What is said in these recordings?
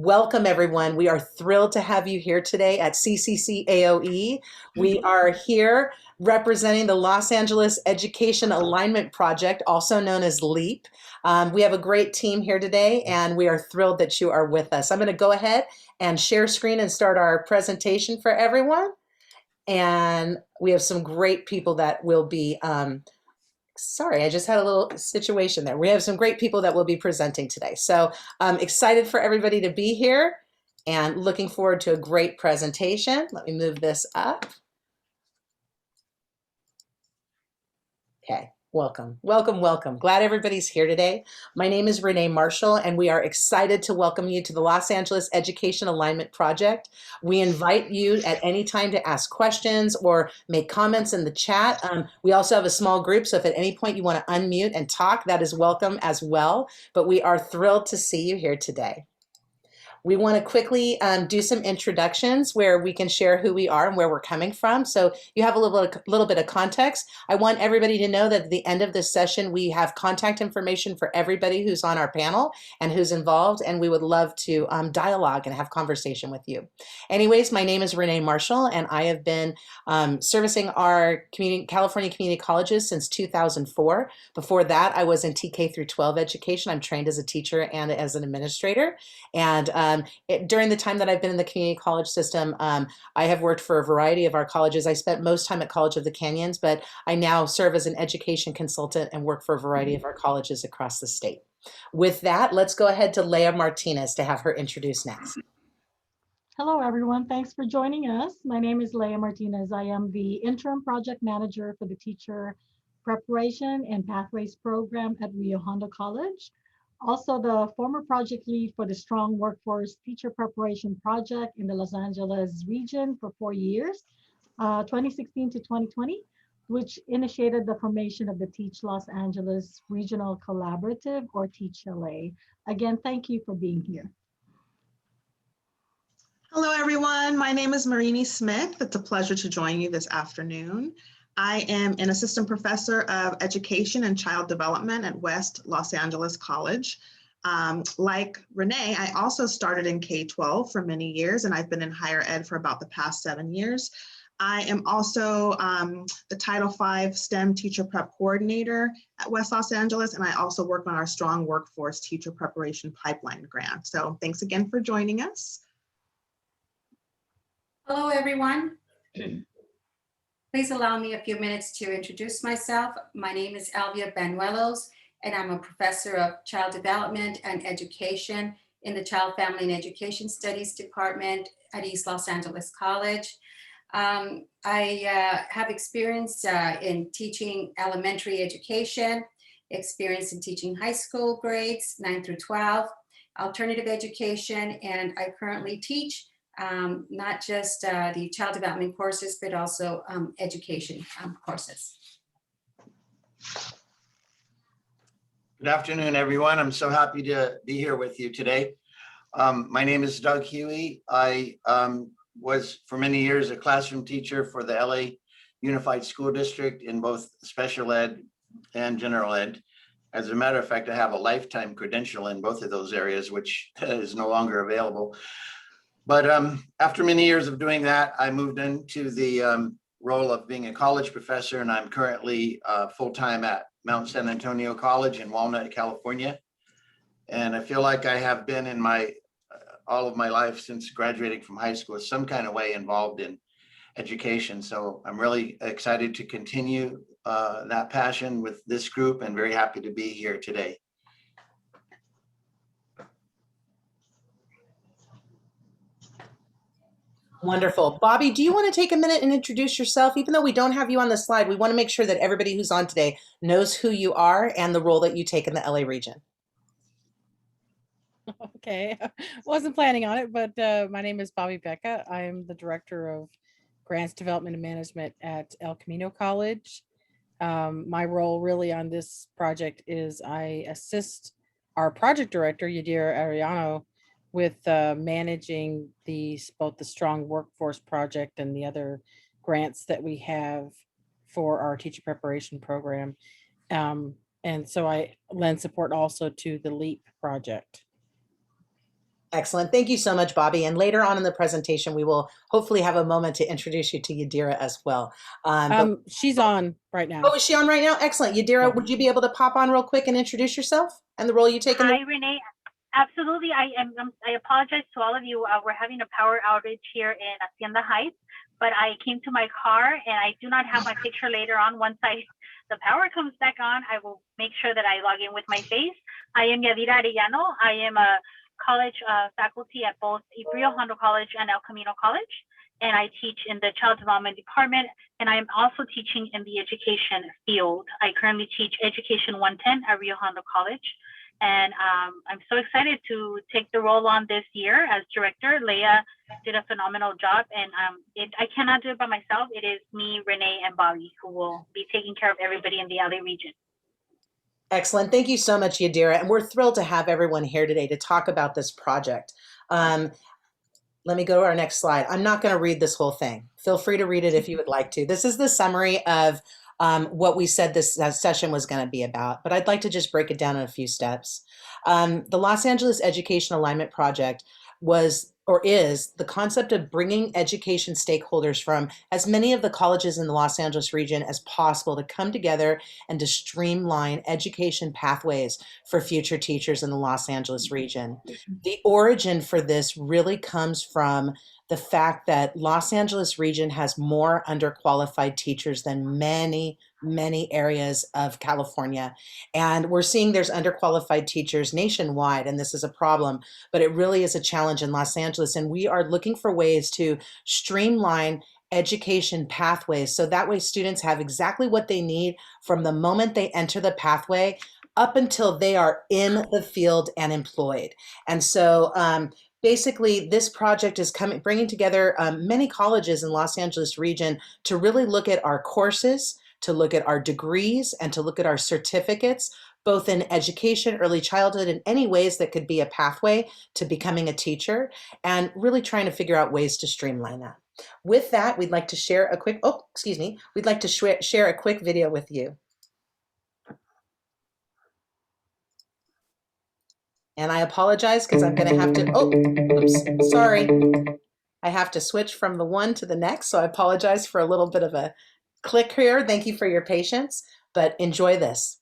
Welcome, everyone. We are thrilled to have you here today at CCCAOE. We are here representing the Los Angeles Education Alignment Project, also known as LEAP. We have a great team here today, and we are thrilled that you are with us. I'm going to go ahead and share screen and start our presentation for everyone. And we have some great people that will be sorry, I just had a little situation there. We have some great people that will be presenting today. So I'm excited for everybody to be here and looking forward to a great presentation. Let me move this up. Okay. Welcome, welcome, welcome. Glad everybody's here today. My name is Renee Marshall, and we are excited to welcome you to the Los Angeles Education Alignment Project. We invite you at any time to ask questions or make comments in the chat. We also have a small group, so if at any point you want to unmute and talk, that is welcome as well. But we are thrilled to see you here today. We want to quickly do some introductions where we can share who we are and where we're coming from. So you have a little bit of context. I want everybody to know that at the end of this session, we have contact information for everybody who's on our panel and who's involved, and we would love to dialogue and have conversation with you. Anyways, my name is Renee Marshall, and I have been servicing our California community colleges since 2004. Before that, I was in TK through 12 education. I'm trained as a teacher and as an administrator. And during the time that I've been in the community college system, I have worked for a variety of our colleges. I spent most time at College of the Canyons, but I now serve as an education consultant and work for a variety of our colleges across the state. With that, let's go ahead to Leah Martinez to have her introduce next. Hello, everyone. Thanks for joining us. My name is Leah Martinez. I am the interim project manager for the Teacher Preparation and Pathways program at Rio Hondo College. Also the former project lead for the Strong Workforce Teacher Preparation Project in the Los Angeles region for 4 years, 2016 to 2020, which initiated the formation of the Teach Los Angeles Regional Collaborative, or Teach LA. Again, thank you for being here. Hello, everyone. My name is Marini Smith. It's a pleasure to join you this afternoon. I am an assistant professor of education and child development at West Los Angeles College. Like Renee, I also started in K-12 for many years, and I've been in higher ed for about the past 7 years. I am also the Title V STEM Teacher Prep Coordinator at West Los Angeles, and I also work on our Strong Workforce Teacher Preparation Pipeline grant. So thanks again for joining us. Hello, everyone. Please allow me a few minutes to introduce myself. My name is Elvia Banuelos, and I'm a professor of child development and education in the Child, Family, and Education Studies Department at East Los Angeles College. I have experience in teaching elementary education, experience in teaching high school grades 9 through 12, alternative education, and I currently teach not just the child development courses, but also education courses. Good afternoon, everyone. I'm so happy to be here with you today. My name is Doug Hughey. I was for many years a classroom teacher for the LA Unified School District in both special ed and general ed. As a matter of fact, I have a lifetime credential in both of those areas, which is no longer available. But after many years of doing that, I moved into the role of being a college professor, and I'm currently full-time at Mount San Antonio College in Walnut, California. And I feel like I have been in all of my life since graduating from high school some kind of way involved in education. So I'm really excited to continue that passion with this group and very happy to be here today. Wonderful. Bobby, do you want to take a minute and introduce yourself? Even though we don't have you on the slide, we want to make sure that everybody who's on today knows who you are and the role that you take in the LA region. Okay, wasn't planning on it, but my name is Bobby Becka. I'm the Director of Grants Development and Management at El Camino College. My role really on this project is I assist our project director, Yadira Ariano, with managing both the Strong Workforce Project and the other grants that we have for our teacher preparation program. And so I lend support also to the LEAP project. Excellent. Thank you so much, Bobby. And later on in the presentation, we will hopefully have a moment to introduce you to Yadira as well. She's on right now. Oh, is she on right now? Excellent. Yadira, Yeah. would you be able to pop on real quick and introduce yourself and the role you take in Hi, Renee. Absolutely. I apologize to all of you. We're having a power outage here in Hacienda Heights, but I came to my car and I do not have my picture later on. Once the power comes back on, I will make sure that I log in with my face. I am Yadira Arellano. I am a college faculty at both Rio Hondo College and El Camino College, and I teach in the Child Development Department, and I am also teaching in the education field. I currently teach Education 110 at Rio Hondo College, and I'm so excited to take the role on this year as director. Leah did a phenomenal job, and I cannot do it by myself. It is me, Renee, and Bobby who will be taking care of everybody in the LA region. Excellent. Thank you so much, Yadira. And we're thrilled to have everyone here today to talk about this project. Let me go to our next slide. I'm not going to read this whole thing. Feel free to read it if you would like to. This is the summary of what we said this session was going to be about, but I'd like to just break it down in a few steps. The Los Angeles Education Alignment Project was or is the concept of bringing education stakeholders from as many of the colleges in the Los Angeles region as possible to come together and to streamline education pathways for future teachers in the Los Angeles region. The origin for this really comes from the fact that Los Angeles region has more underqualified teachers than many areas of California. And we're seeing there's underqualified teachers nationwide, and this is a problem, but it really is a challenge in Los Angeles. And we are looking for ways to streamline education pathways so that way students have exactly what they need from the moment they enter the pathway up until they are in the field and employed. And so basically, this project is bringing together many colleges in Los Angeles region to really look at our courses, to look at our degrees, and to look at our certificates, both in education, early childhood, and any ways that could be a pathway to becoming a teacher, and really trying to figure out ways to streamline that. With that, we'd like to share a quick, we'd like to share a quick video with you. And I apologize because I'm going to have to, sorry. I have to switch from the one to the next, so I apologize for a little bit of a click here. Thank you for your patience, but enjoy this.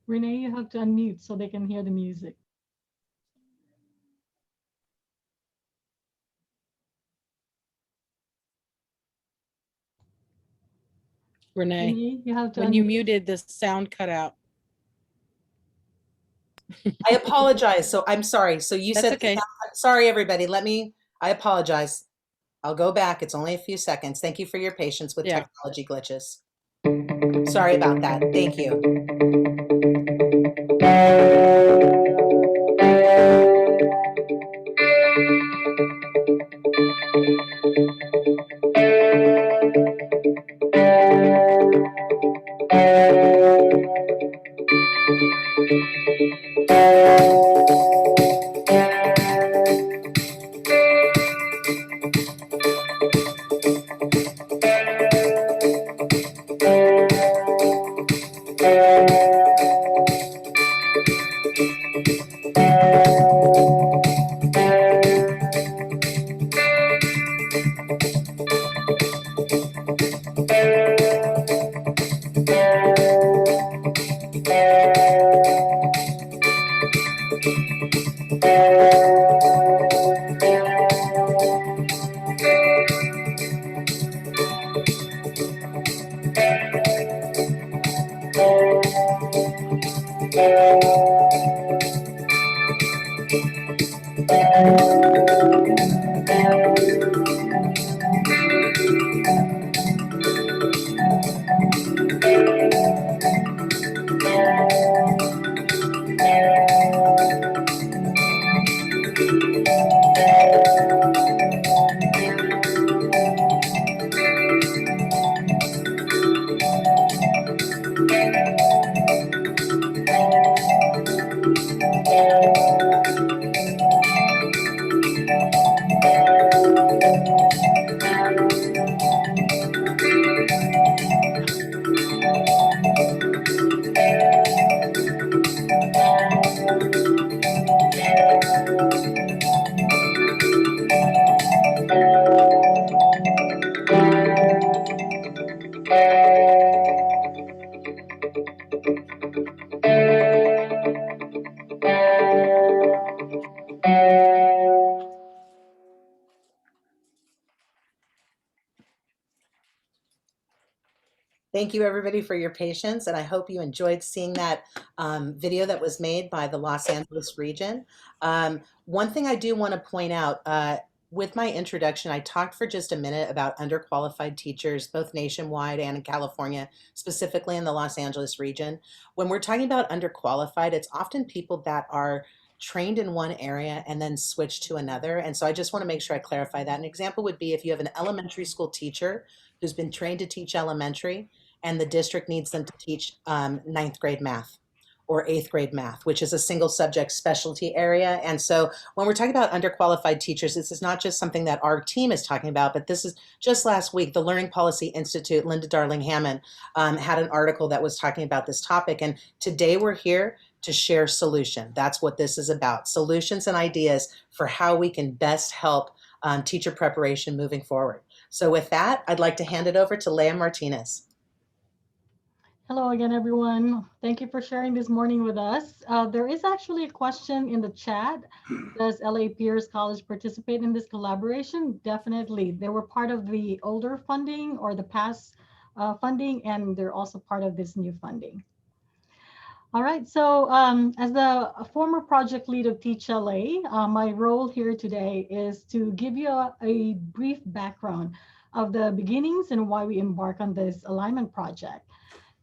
Renee, you have to unmute so they can hear the music. Renee, you have to when you muted, the sound cut out. I apologize. So I'm sorry. So you That's said, okay. Sorry, everybody. I apologize. I'll go back. It's only a few seconds. Thank you for your patience with technology glitches. Sorry about that. Thank you. Thank you everybody for your patience, and I hope you enjoyed seeing that video that was made by the Los Angeles region. One thing I do want to point out, with my introduction, I talked for just a minute about underqualified teachers, both nationwide and in California, specifically in the Los Angeles region. When we're talking about underqualified, it's often people that are trained in one area and then switch to another. And so I just want to make sure I clarify that. An example would be if you have an elementary school teacher who's been trained to teach elementary and the district needs them to teach ninth grade math or eighth grade math, which is a single subject specialty area. And so when we're talking about underqualified teachers, this is not just something that our team is talking about, but this is just last week, the Learning Policy Institute, Linda Darling Hammond, had an article that was talking about this topic. And today we're here to share solution. That's what this is about, solutions and ideas for how we can best help teacher preparation moving forward. So with that, I'd like to hand it over to Leah Martinez. Hello again, everyone. Thank you for sharing this morning with us. There is actually a question in the chat. Does LA Pierce College participate in this collaboration? Definitely. They were part of the older funding or the past funding, and they're also part of this new funding. All right, so as the former project lead of Teach LA, my role here today is to give you a brief background of the beginnings and why we embark on this alignment project.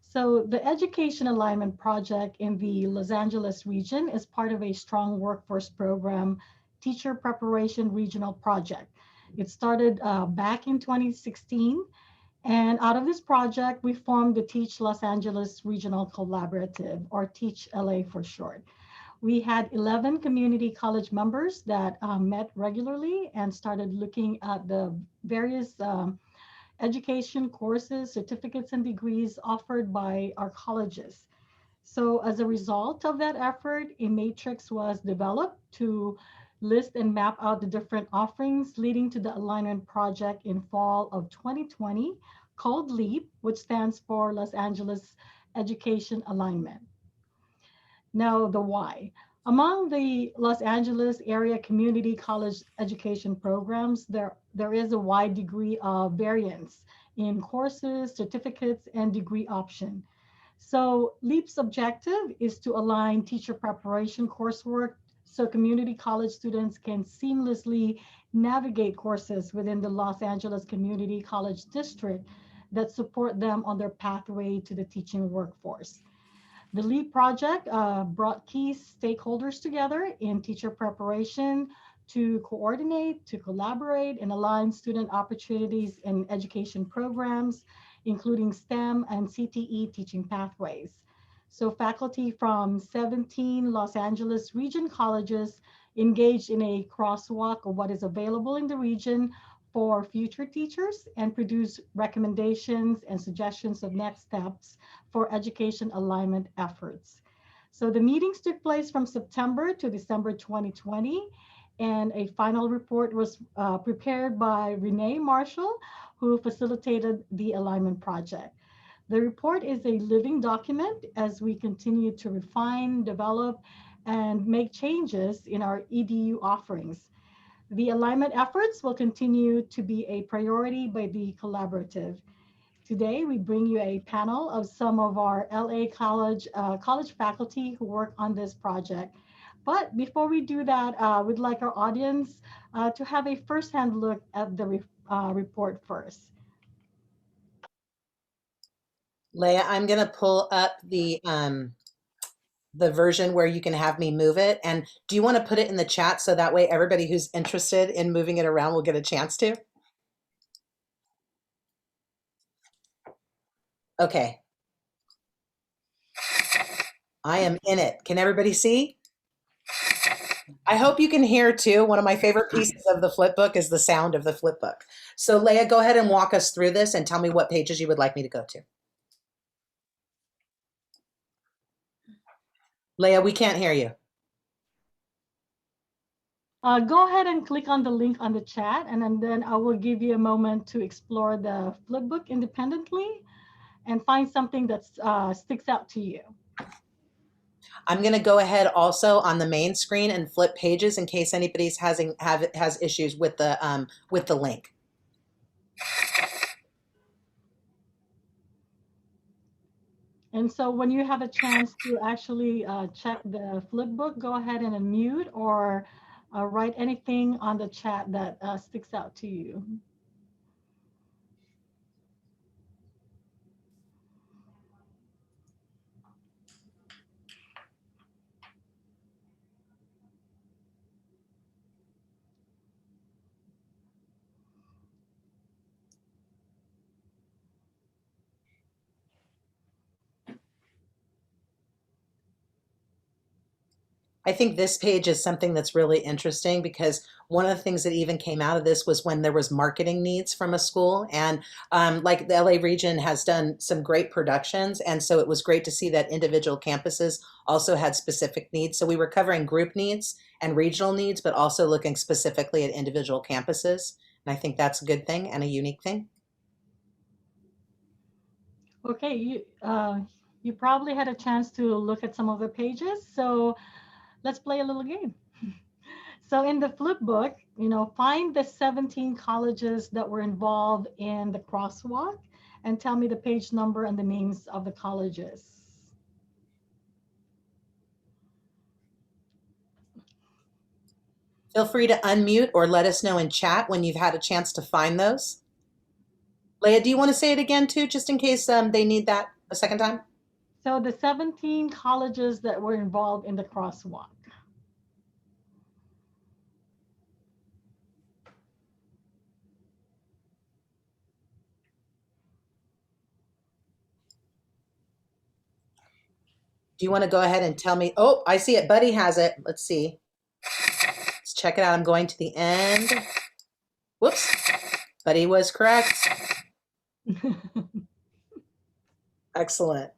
So the Education Alignment Project in the Los Angeles region is part of a strong workforce program, Teacher Preparation Regional Project. It started back in 2016. And out of this project, we formed the Teach Los Angeles Regional Collaborative, or Teach LA for short. We had 11 community college members that met regularly and started looking at the various education courses, certificates, and degrees offered by our colleges. So as a result of that effort, a matrix was developed to list and map out the different offerings, leading to the alignment project in fall of 2020 called LEAP, which stands for Los Angeles Education Alignment. Now, the why. Among the Los Angeles area community college education programs, there is a wide degree of variance in courses, certificates, and degree option. So LEAP's objective is to align teacher preparation coursework so community college students can seamlessly navigate courses within the Los Angeles Community College District that support them on their pathway to the teaching workforce. The LEAP project brought key stakeholders together in teacher preparation to coordinate, to collaborate, and align student opportunities in education programs, including STEM and CTE teaching pathways. So faculty from 17 Los Angeles region colleges engaged in a crosswalk of what is available in the region for future teachers and produce recommendations and suggestions of next steps for education alignment efforts. So the meetings took place from September to December 2020, and a final report was prepared by Renee Marshall, who facilitated the alignment project. The report is a living document as we continue to refine, develop, and make changes in our EDU offerings. The alignment efforts will continue to be a priority by the collaborative. Today, we bring you a panel of some of our LA college faculty who work on this project. But before we do that, we'd like our audience to have a firsthand look at the report first. Leah, I'm going to pull up the version where you can have me move it. And do you want to put it in the chat so that way everybody who's interested in moving it around will get a chance to? Okay. I am in it. Can everybody see? I hope you can hear too. One of my favorite pieces of the flipbook is the sound of the flipbook. So Leah, go ahead and walk us through this and tell me what pages you would like me to go to. Leah, we can't hear you. Go ahead and click on the link on the chat, and then I will give you a moment to explore the flipbook independently and find something that sticks out to you. I'm going to go ahead also on the main screen and flip pages in case anybody's has issues with the link. And so when you have a chance to actually check the flip book, go ahead and unmute or write anything on the chat that sticks out to you. I think this page is something that's really interesting because one of the things that even came out of this was when there was marketing needs from a school, and like the LA region has done some great productions, and so it was great to see that individual campuses also had specific needs. So we were covering group needs and regional needs, but also looking specifically at individual campuses, and I think that's a good thing and a unique thing. Okay, you probably had a chance to look at some of the pages, so let's play a little game. So in the flip book, find the 17 colleges that were involved in the crosswalk and tell me the page number and the names of the colleges. Feel free to unmute or let us know in chat when you've had a chance to find those. Leah, do you want to say it again too, just in case they need that a second time? So the 17 colleges that were involved in the crosswalk. Do you want to go ahead and tell me? Oh, I see it. Buddy has it. Let's see. Let's check it out. I'm going to the end. Whoops. Buddy was correct. Excellent.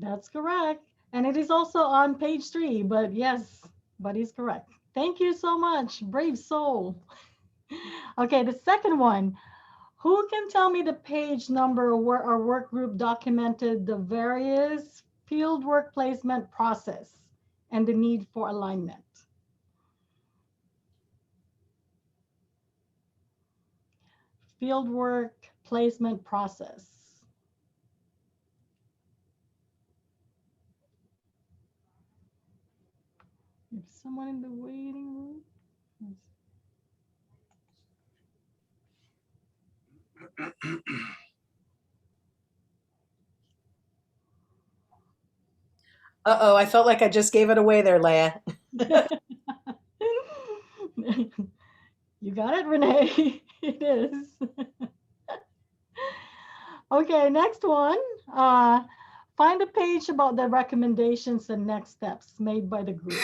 That's correct. And it is also on page 3, but yes, Buddy's correct. Thank you so much. Brave soul. Okay, the second one. Who can tell me the page number where our work group documented the various fieldwork placement process and the need for alignment? Fieldwork placement process. If someone in the waiting room. Uh-oh, I felt like I just gave it away there, Leah. You got it, Renee. It is. Okay, next one. Find a page about the recommendations and next steps made by the group.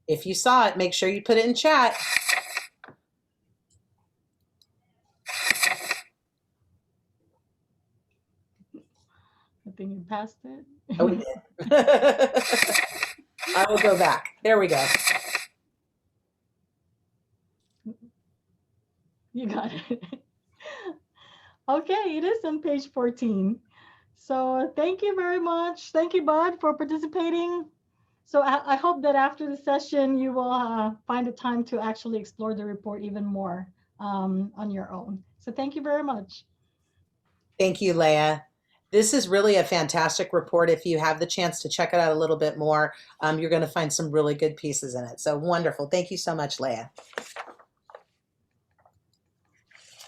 If you saw it, make sure you put it in chat. I think you passed it. Oh, we did. I will go back. There we go. You got it. Okay, it is on page 14. So thank you very much. Thank you, Bud, for participating. So I hope that after the session, you will find the time to actually explore the report even more on your own. So thank you very much. Thank you, Leah. This is really a fantastic report. If you have the chance to check it out a little bit more, you're going to find some really good pieces in it. So wonderful. Thank you so much, Leah.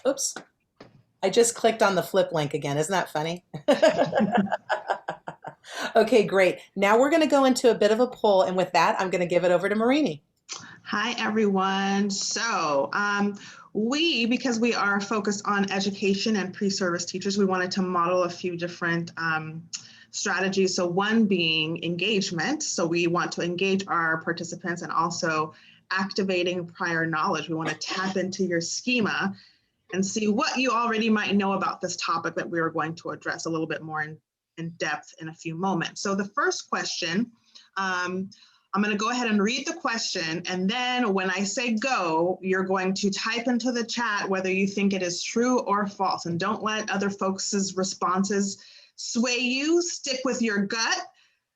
Oops. I just clicked on the flip link again. Isn't that funny? Okay, great. Now we're going to go into a bit of a poll. And with that, I'm going to give it over to Marini. Hi, everyone. So because we are focused on education and pre-service teachers, we wanted to model a few different strategies. So one being engagement. So we want to engage our participants and also activating prior knowledge. We want to tap into your schema and see what you already might know about this topic that we are going to address a little bit more in depth in a few moments. So the first question, I'm going to go ahead and read the question, and then when I say go, you're going to type into the chat whether you think it is true or false, and don't let other folks' responses sway you, stick with your gut.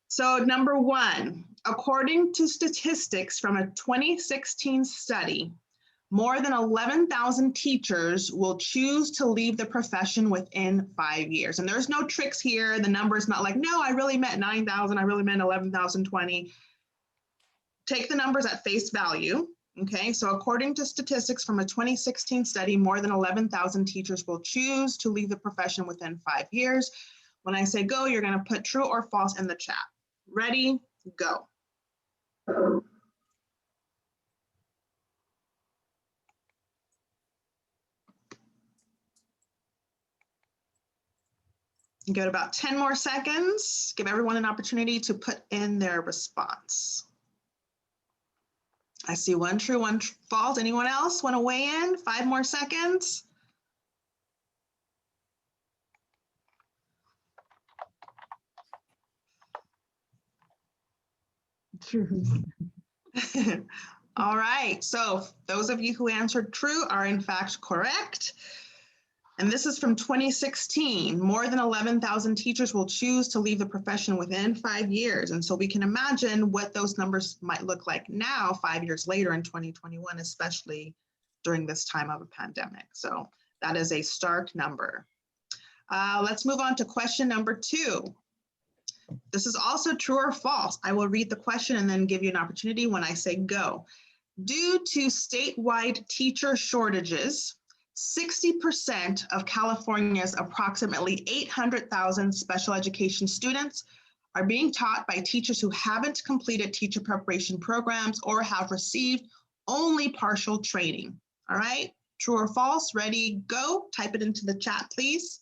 So number one, according to statistics from a 2016 study, more than 11,000 teachers will choose to leave the profession within 5 years. And there's no tricks here. The number is not like, no, I really meant 9,000. I really meant 11,020. Take the numbers at face value. Okay, so according to statistics from a 2016 study, more than 11,000 teachers will choose to leave the profession within 5 years. When I say go, you're going to put true or false in the chat. Ready, go. You got about 10 more seconds. Give everyone an opportunity to put in their response. I see one true, one false. Anyone else want to weigh in? 5 more seconds. True. All right, so those of you who answered true are in fact correct. And this is from 2016. More than 11,000 teachers will choose to leave the profession within 5 years. And so we can imagine what those numbers might look like now, 5 years later in 2021, especially during this time of a pandemic. So that is a stark number. Let's move on to question number 2. This is also true or false. I will read the question and then give you an opportunity when I say go. Due to statewide teacher shortages, 60% of California's approximately 800,000 special education students are being taught by teachers who haven't completed teacher preparation programs or have received only partial training. All right, true or false, ready, go. Type it into the chat, please.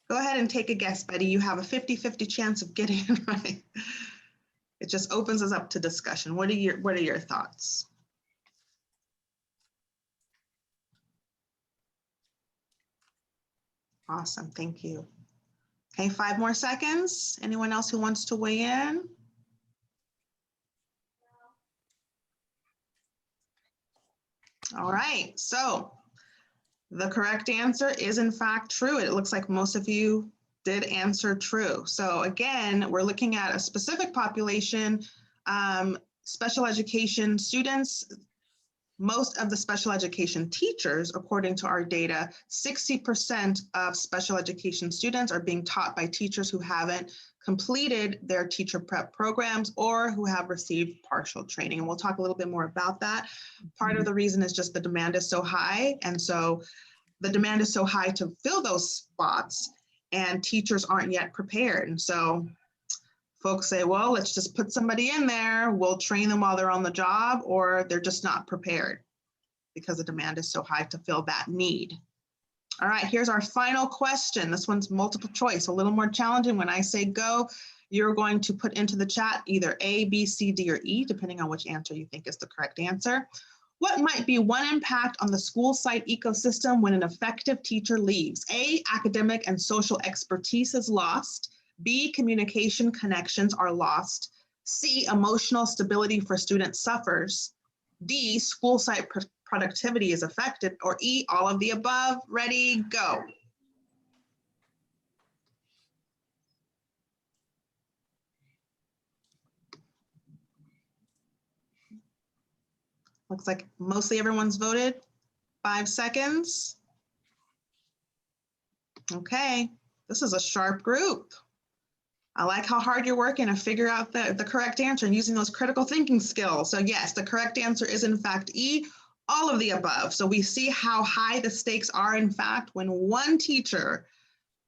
Go ahead and take a guess, Betty. You have a 50-50 chance of getting it right. It just opens us up to discussion. What are your thoughts? Awesome, thank you. Okay, 5 more seconds. Anyone else who wants to weigh in? All right, so the correct answer is in fact true. It looks like most of you did answer true. So again, we're looking at a specific population, special education students. Most of the special education teachers, according to our data, 60% of special education students are being taught by teachers who haven't completed their teacher prep programs or who have received partial training. And we'll talk a little bit more about that. Part of the reason is just the demand is so high. And so the demand is so high to fill those spots and teachers aren't yet prepared. And so folks say, well, let's just put somebody in there. We'll train them while they're on the job, or they're just not prepared because the demand is so high to fill that need. All right, here's our final question. This one's multiple choice, a little more challenging. When I say go, you're going to put into the chat either A, B, C, D, or E, depending on which answer you think is the correct answer. What might be one impact on the school site ecosystem when an effective teacher leaves? A, academic and social expertise is lost. B, communication connections are lost. C, emotional stability for students suffers. D, school site productivity is affected. Or E, all of the above. Ready, go. Looks like mostly everyone's voted. 5 seconds. Okay, this is a sharp group. I like how hard you're working to figure out the correct answer and using those critical thinking skills. So yes, the correct answer is in fact E, all of the above. So we see how high the stakes are in fact when one teacher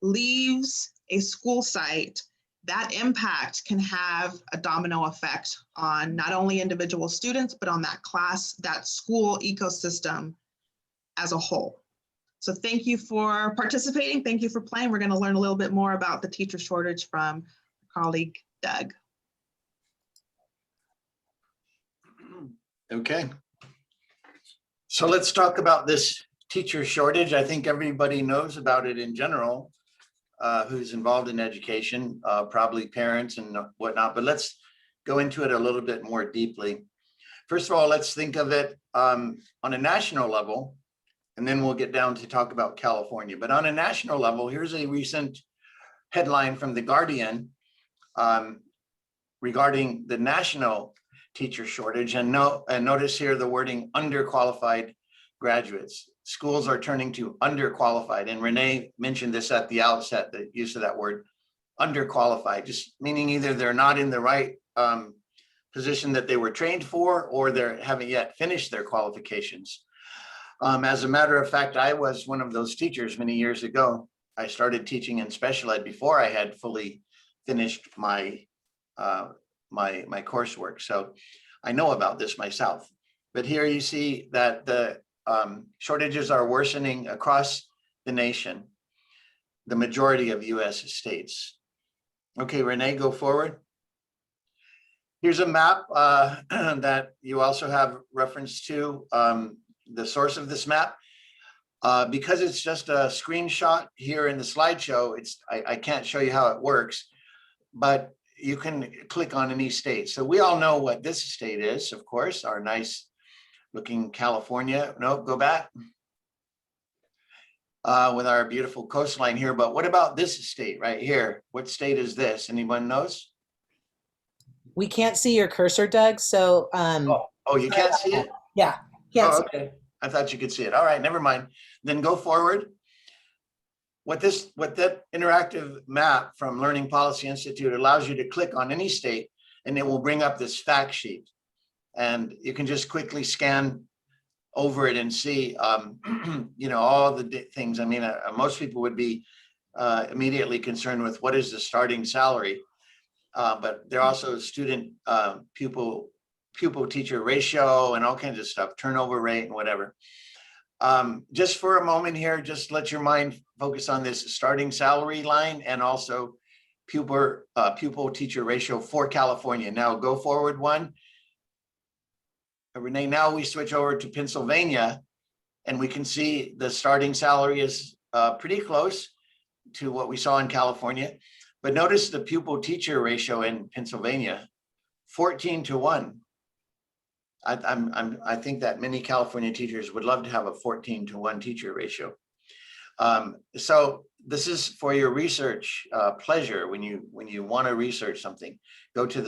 leaves a school site, that impact can have a domino effect on not only individual students, but on that class, that school ecosystem as a whole. So thank you for participating. Thank you for playing. We're going to learn a little bit more about the teacher shortage from colleague Doug. Okay. So let's talk about this teacher shortage. I think everybody knows about it in general, who's involved in education, probably parents and whatnot, but let's go into it a little bit more deeply. First of all, let's think of it on a national level, and then we'll get down to talk about California. But on a national level, here's a recent headline from The Guardian regarding the national teacher shortage. And notice here the wording underqualified graduates. Schools are turning to underqualified. And Renee mentioned this at the outset, the use of that word, underqualified, just meaning either they're not in the right position that they were trained for, or they haven't yet finished their qualifications. As a matter of fact, I was one of those teachers many years ago. I started teaching in special ed before I had fully finished my my coursework. So I know about this myself. But here you see that the shortages are worsening across the nation, the majority of US states. Okay, Renee, go forward. Here's a map that you also have reference to, the source of this map. Because it's just a screenshot here in the slideshow, I can't show you how it works, but you can click on any state. So we all know what this state is, of course, our nice looking California. No, go back. With our beautiful coastline here. But what about this state right here? What state is this? Anyone knows? We can't see your cursor, Doug. So you can't see it? Yeah. Can't see okay. I thought you could see it. All right, never mind. Then go forward. What that interactive map from Learning Policy Institute allows you to click on any state, and it will bring up this fact sheet. And you can just quickly scan over it and see, you know, all the things. I mean, most people would be immediately concerned with what is the starting salary, but there are also student pupil teacher ratio and all kinds of stuff, turnover rate and whatever. Just for a moment here, just let your mind focus on this starting salary line and also pupil teacher ratio for California. Now go forward one. Renee, now we switch over to Pennsylvania, and we can see the starting salary is pretty close to what we saw in California. But notice the pupil teacher ratio in Pennsylvania, 14-1. I think that many California teachers would love to have a 14-1 teacher ratio. So this is for your research pleasure. When you want to research something, go to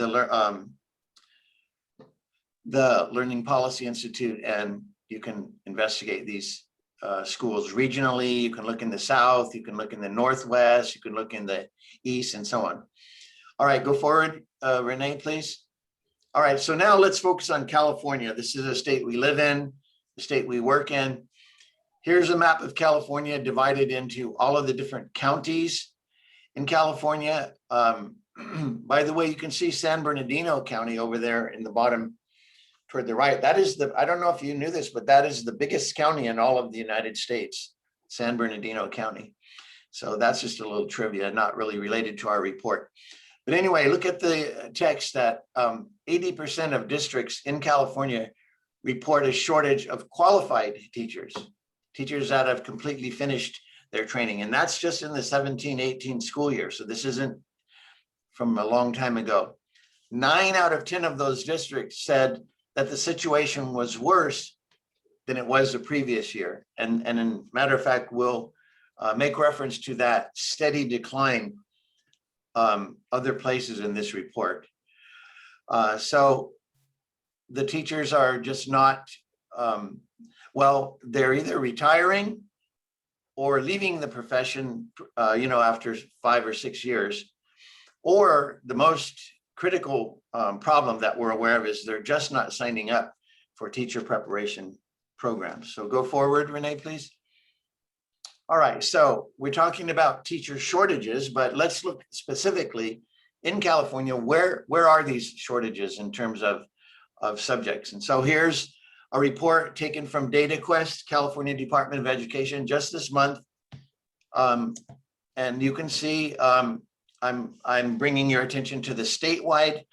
the Learning Policy Institute, and you can investigate these schools regionally. You can look in the South, you can look in the Northwest, you can look in the East, and so on. All right, go forward, Renee, please. All right, so now let's focus on California. This is a state we live in, the state we work in. Here's a map of California divided into all of the different counties in California. By the way, you can see San Bernardino County over there in the bottom toward the right. That is I don't know if you knew this, but that is the biggest county in all of the United States, San Bernardino County. So that's just a little trivia, not really related to our report. But anyway, look at the text that 80% of districts in California report a shortage of qualified teachers that have completely finished their training. And that's just in the 17-18 school year. So this isn't from a long time ago. 9 out of 10 of those districts said that the situation was worse than it was the previous year. And in matter of fact, we'll make reference to that steady decline other places in this report. So the teachers are just not, well, they're either retiring or leaving the profession, you know, after 5 or 6 years, or the most critical problem that we're aware of is they're just not signing up for teacher preparation programs. So go forward, Renee, please. All right, so we're talking about teacher shortages, but let's look specifically in California, where are these shortages in terms of subjects? And so here's a report taken from DataQuest, California Department of Education, just this month. And you can see I'm bringing your attention to the statewide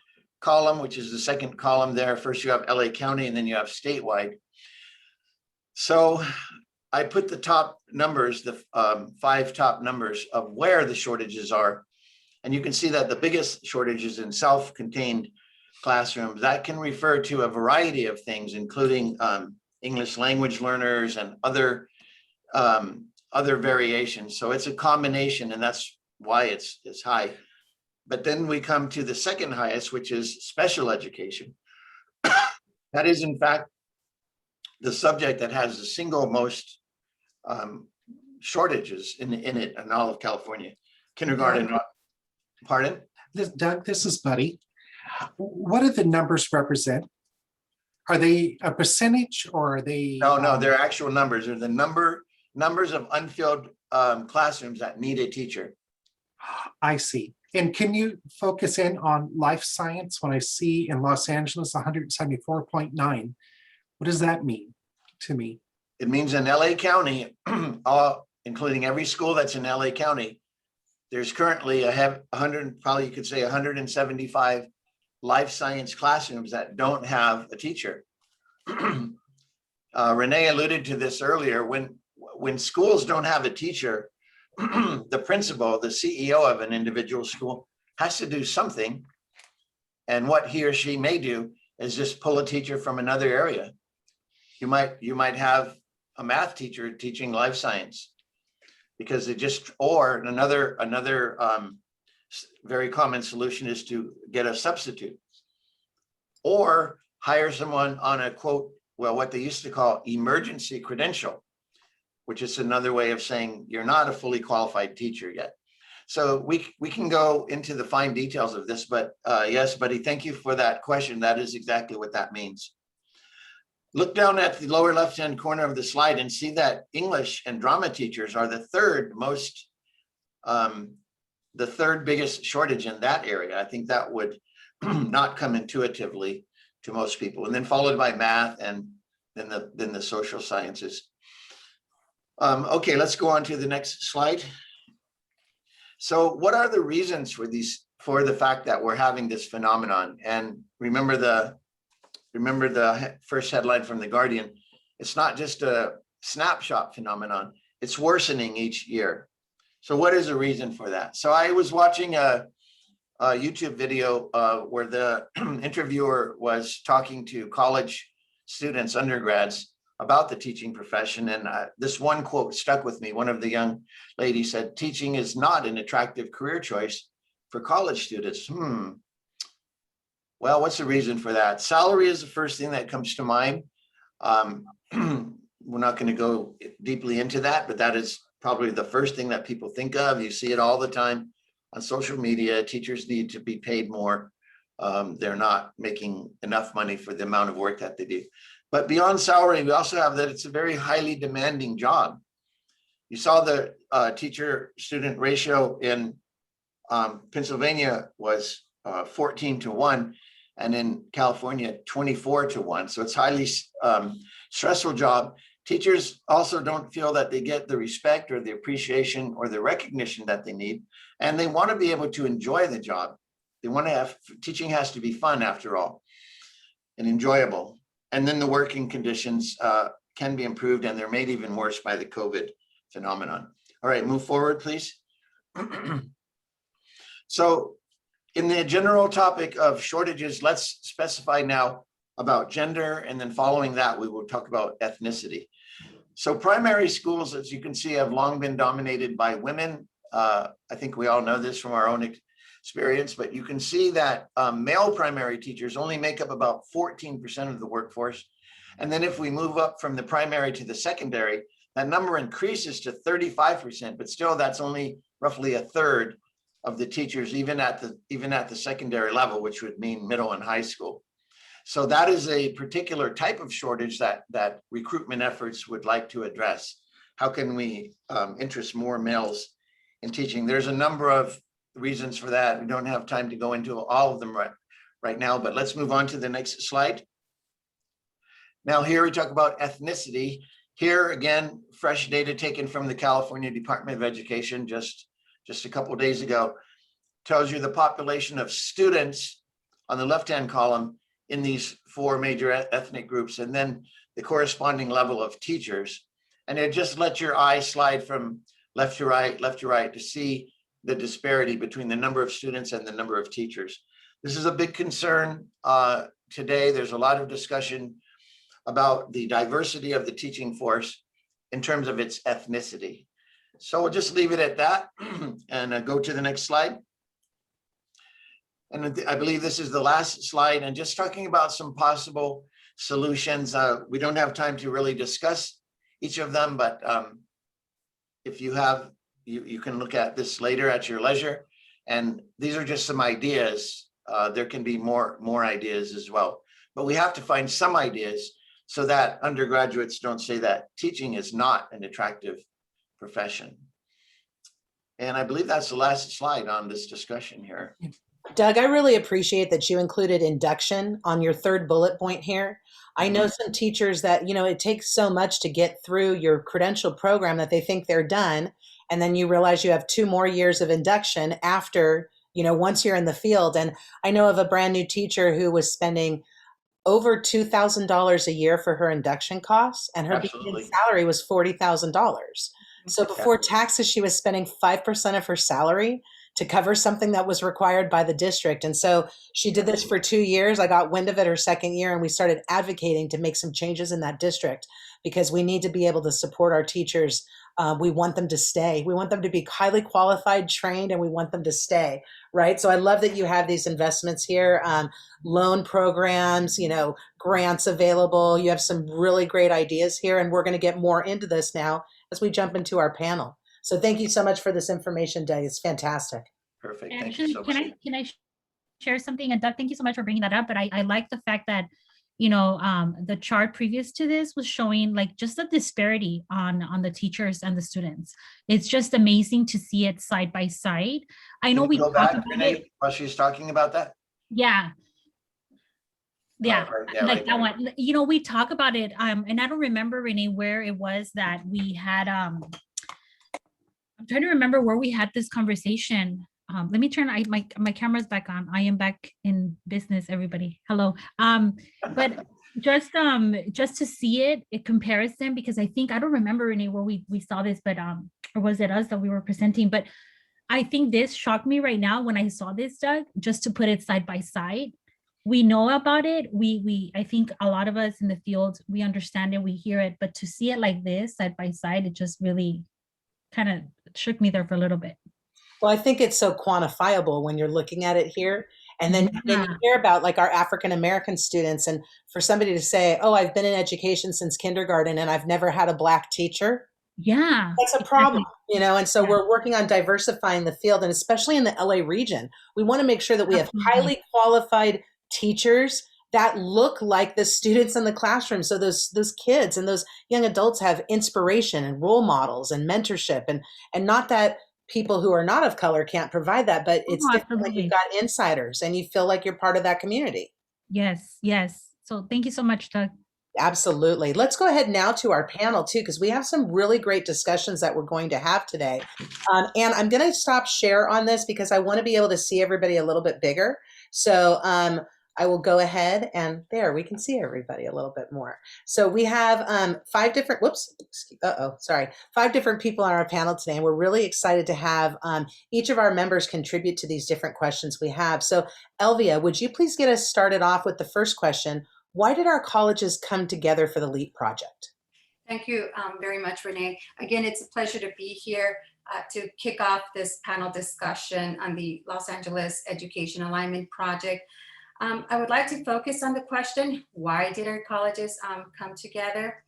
column, which is the second column there. First you have LA County, and then you have statewide. So I put the top numbers, the 5 top numbers of where the shortages are. And you can see that the biggest shortage is in self-contained classrooms. That can refer to a variety of things, including English language learners and other variations. So it's a combination, and that's why it's high. But then we come to the second highest, which is special education. That is, in fact, the subject that has the single most shortages in it in all of California. Kindergarten, pardon? Doug, this is Buddy. What do the numbers represent? Are they a percentage or are they? No, they're actual numbers. They're the numbers of unfilled classrooms that need a teacher. I see. And can you focus in on life science? When I see in Los Angeles 174.9, what does that mean to me? It means in LA County, including every school that's in LA County, there's currently 100, probably you could say 175 life science classrooms that don't have a teacher. Renee alluded to this earlier. When schools don't have a teacher, the principal, the CEO of an individual school, has to do something. And what he or she may do is just pull a teacher from another area. You might have a math teacher teaching life science, because or another very common solution is to get a substitute, or hire someone on a quote, well, what they used to call emergency credential, which is another way of saying you're not a fully qualified teacher yet. So we can go into the fine details of this, but yes, Buddy, thank you for that question. That is exactly what that means. Look down at the lower left-hand corner of the slide and see that English and drama teachers are the third biggest shortage in that area. I think that would not come intuitively to most people, and then followed by math and then the social sciences. Okay, let's go on to the next slide. So what are the reasons for the fact that we're having this phenomenon? And remember the first headline from The Guardian, it's not just a snapshot phenomenon, it's worsening each year. So what is the reason for that? So I was watching a YouTube video where the interviewer was talking to college students, undergrads, about the teaching profession. And this one quote stuck with me. One of the young ladies said, "Teaching is not an attractive career choice for college students." Well, what's the reason for that? Salary is the first thing that comes to mind. We're not going to go deeply into that, but that is probably the first thing that people think of. You see it all the time on social media. Teachers need to be paid more. They're not making enough money for the amount of work that they do. But beyond salary, we also have that it's a very highly demanding job. You saw the teacher-student ratio in Pennsylvania was 14-1, and in California, 24-1. So it's highly stressful job. Teachers also don't feel that they get the respect or the appreciation or the recognition that they need, and they want to be able to enjoy the job. They want to have, teaching has to be fun after all, and enjoyable. And then the working conditions can be improved, and they're made even worse by the COVID phenomenon. All right, move forward, please. So in the general topic of shortages, let's specify now about gender, and then following that, we will talk about ethnicity. So primary schools, as you can see, have long been dominated by women. I think we all know this from our own experience, but you can see that male primary teachers only make up about 14% of the workforce. And then if we move up from the primary to the secondary, that number increases to 35%, but still that's only roughly a third of the teachers, even at the secondary level, which would mean middle and high school. So that is a particular type of shortage that recruitment efforts would like to address. How can we interest more males in teaching? There's a number of reasons for that. We don't have time to go into all of them right now, but let's move on to the next slide. Now here we talk about ethnicity. Here again, fresh data taken from the California Department of Education just a couple of days ago, tells you the population of students on the left-hand column in these four major ethnic groups, and then the corresponding level of teachers. And it just lets your eye slide from left to right to see the disparity between the number of students and the number of teachers. This is a big concern today. There's a lot of discussion about the diversity of the teaching force in terms of its ethnicity. So we'll just leave it at that and go to the next slide. And I believe this is the last slide, and just talking about some possible solutions. We don't have time to really discuss each of them, but if you have, you can look at this later at your leisure. And these are just some ideas. There can be more ideas as well, but we have to find some ideas so that undergraduates don't say that teaching is not an attractive profession. And I believe that's the last slide on this discussion here. Doug, I really appreciate that you included induction on your third bullet point here. I know some teachers that, it takes so much to get through your credential program that they think they're done. And then you realize you have 2 more years of induction after, once you're in the field. And I know of a brand new teacher who was spending over $2,000 a year for her induction costs, and her beginning salary was $40,000. So before taxes, she was spending 5% of her salary to cover something that was required by the district. And so she did this for 2 years. I got wind of it her second year, and we started advocating to make some changes in that district because we need to be able to support our teachers. We want them to stay. We want them to be highly qualified, trained, and we want them to stay, right? So I love that you have these investments here, loan programs, grants available. You have some really great ideas here, and we're going to get more into this now as we jump into our panel. So thank you so much for this information, Doug. It's fantastic. Perfect. Actually, thank you so much. can I share something? And Doug, thank you so much for bringing that up. But I like the fact that, the chart previous to this was showing like just the disparity on the teachers and the students. It's just amazing to see it side by side. I know we go back, Renee, while she's talking about that. Yeah. Yeah, Yeah, like right that there. one. We talk about it, and I don't remember, Renee, where it was that we had. I'm trying to remember where we had this conversation. Let me turn my camera's back on. I am back in business, everybody. Hello. But just to see it in comparison, because I think I don't remember, Renee, where we saw this, but or was it us that we were presenting? But I think this shocked me right now when I saw this, Doug. Just to put it side by side. We know about it. I think a lot of us in the field, we understand it, we hear it, but to see it like this side by side, it just really kind of shook me there for a little bit. Well, I think it's so quantifiable when you're looking at it here. And then you hear about like our African-American students, and for somebody to say, oh, I've been in education since kindergarten and I've never had a Black teacher. Yeah. That's a problem, and so we're working on diversifying the field, and especially in the LA region, we want to make sure that we have highly qualified teachers that look like the students in the classroom. So those kids and those young adults have inspiration and role models and mentorship, and not that people who are not of color can't provide that, but it's different when you've got insiders and you feel like you're part of that community. Yes. So thank you so much, Doug. Absolutely. Let's go ahead now to our panel too, because we have some really great discussions that we're going to have today. And I'm going to stop share on this because I want to be able to see everybody a little bit bigger. So I will go ahead, and there we can see everybody a little bit more. So we have 5 different, 5 different people on our panel today, and we're really excited to have each of our members contribute to these different questions we have. So Elvia, would you please get us started off with the first question? Why did our colleges come together for the LEAP project? Thank you very much, Renee. Again, it's a pleasure to be here to kick off this panel discussion on the Los Angeles Education Alignment Project. I would like to focus on the question, why did our colleges come together?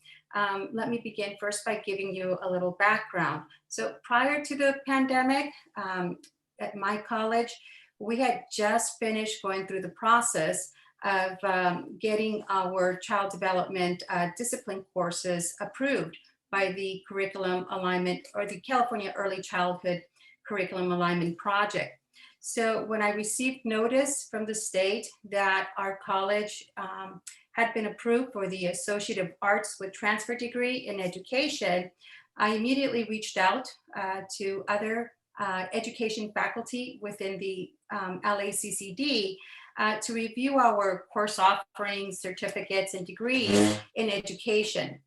Let me begin first by giving you a little background. So prior to the pandemic, at my college, we had just finished going through the process of getting our child development discipline courses approved by the Curriculum Alignment, or the California Early Childhood Curriculum Alignment Project. So when I received notice from the state that our college had been approved for the Associate of Arts with Transfer degree in education, I immediately reached out to other education faculty within the LACCD to review our course offerings, certificates, and degrees in education.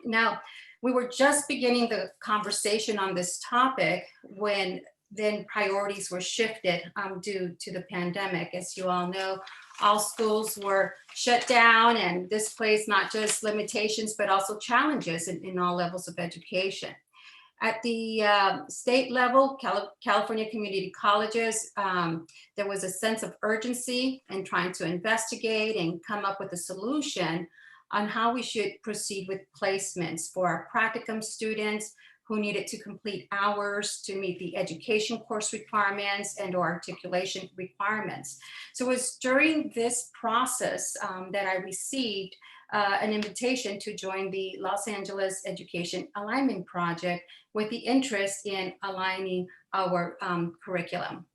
Now, we were just beginning the conversation on this topic when then priorities were shifted due to the pandemic. As you all know, all schools were shut down, and this placed not just limitations, but also challenges in all levels of education. At the state level, California community colleges, there was a sense of urgency in trying to investigate and come up with a solution on how we should proceed with placements for our practicum students who needed to complete hours to meet the education course requirements and or articulation requirements. So it was during this process that I received an invitation to join the Los Angeles Education Alignment Project with the interest in aligning our curriculum.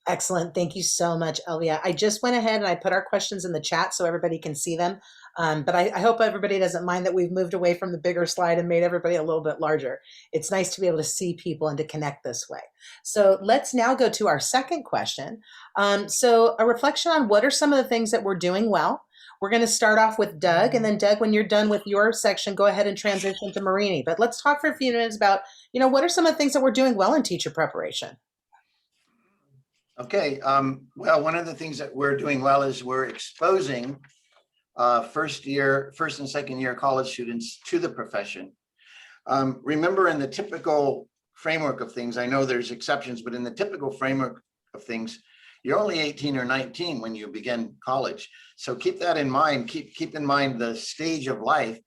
Excellent. Thank you so much, Elvia. I just went ahead and I put our questions in the chat so everybody can see them. But I hope everybody doesn't mind that we've moved away from the bigger slide and made everybody a little bit larger. It's nice to be able to see people and to connect this way. So let's now go to our second question. So a reflection on what are some of the things that we're doing well. We're going to start off with Doug, and then Doug, when you're done with your section, go ahead and transition to Marini. But let's talk for a few minutes about, what are some of the things that we're doing well in teacher preparation? Okay, well, one of the things that we're doing well is we're exposing first and second year college students to the profession. Remember, in the typical framework of things, I know there's exceptions, but in the typical framework of things, you're only 18 or 19 when you begin college. So keep that in mind. Keep in mind the stage of life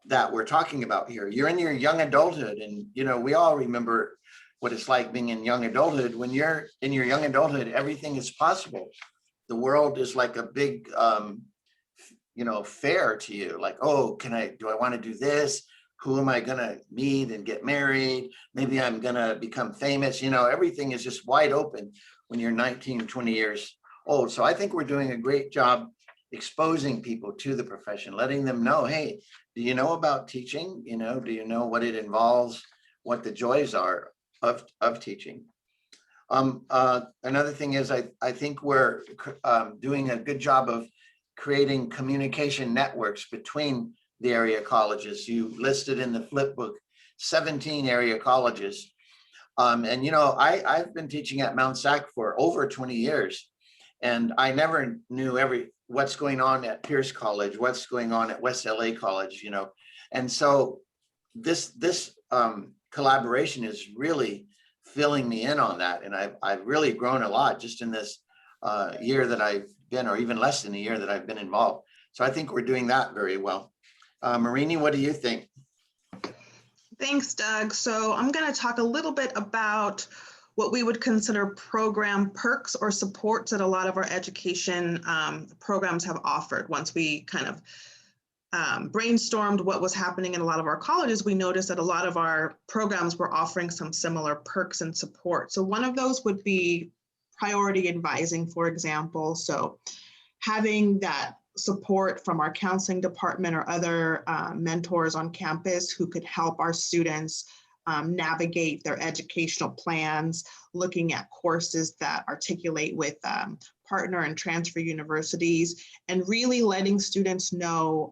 that we're talking about here. You're in your young adulthood, and we all remember what it's like being in young adulthood. When you're in your young adulthood, everything is possible. The world is like a big, fair to you. Like, oh, do I want to do this? Who am I going to meet and get married? Maybe I'm going to become famous. Everything is just wide open when you're 19, 20 years old. So I think we're doing a great job exposing people to the profession, letting them know, hey, do you know about teaching? Do you know what it involves, what the joys are of teaching? Another thing is I think we're doing a good job of creating communication networks between the area colleges. You listed in the flip book 17 area colleges. And I've been teaching at Mount SAC for over 20 years, and I never knew what's going on at Pierce College, what's going on at West LA College, and so this collaboration is really filling me in on that. And I've really grown a lot just in this year that I've been, or even less than a year that I've been involved. So I think we're doing that very well. Marini, what do you think? Thanks, Doug. So I'm going to talk a little bit about what we would consider program perks or supports that a lot of our education programs have offered. Once we kind of brainstormed what was happening in a lot of our colleges, we noticed that a lot of our programs were offering some similar perks and support. So one of those would be priority advising, for example. So having that support from our counseling department or other mentors on campus who could help our students navigate their educational plans, looking at courses that articulate with partner and transfer universities, and really letting students know,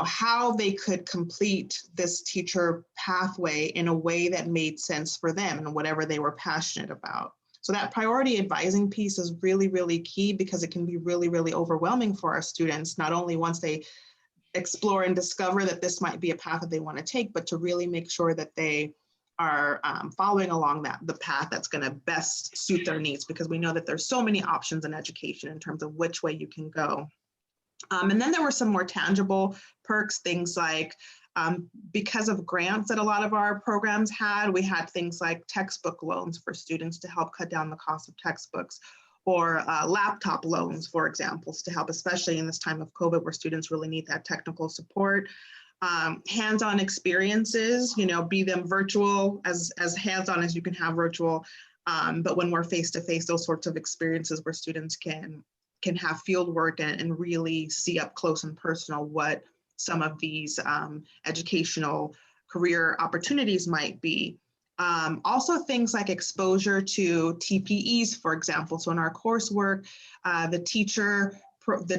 how they could complete this teacher pathway in a way that made sense for them and whatever they were passionate about. So that priority advising piece is really, really key, because it can be really, really overwhelming for our students, not only once they explore and discover that this might be a path that they want to take, but to really make sure that they are following along the path that's going to best suit their needs, because we know that there's so many options in education in terms of which way you can go. And then there were some more tangible perks, things like because of grants that a lot of our programs had, we had things like textbook loans for students to help cut down the cost of textbooks, or laptop loans, for example, to help, especially in this time of COVID where students really need that technical support. Hands-on experiences, be them virtual, as hands-on as you can have virtual, but when we're face-to-face, those sorts of experiences where students can have field work and really see up close and personal what some of these educational career opportunities might be. Also things like exposure to TPEs, for example. So in our coursework, the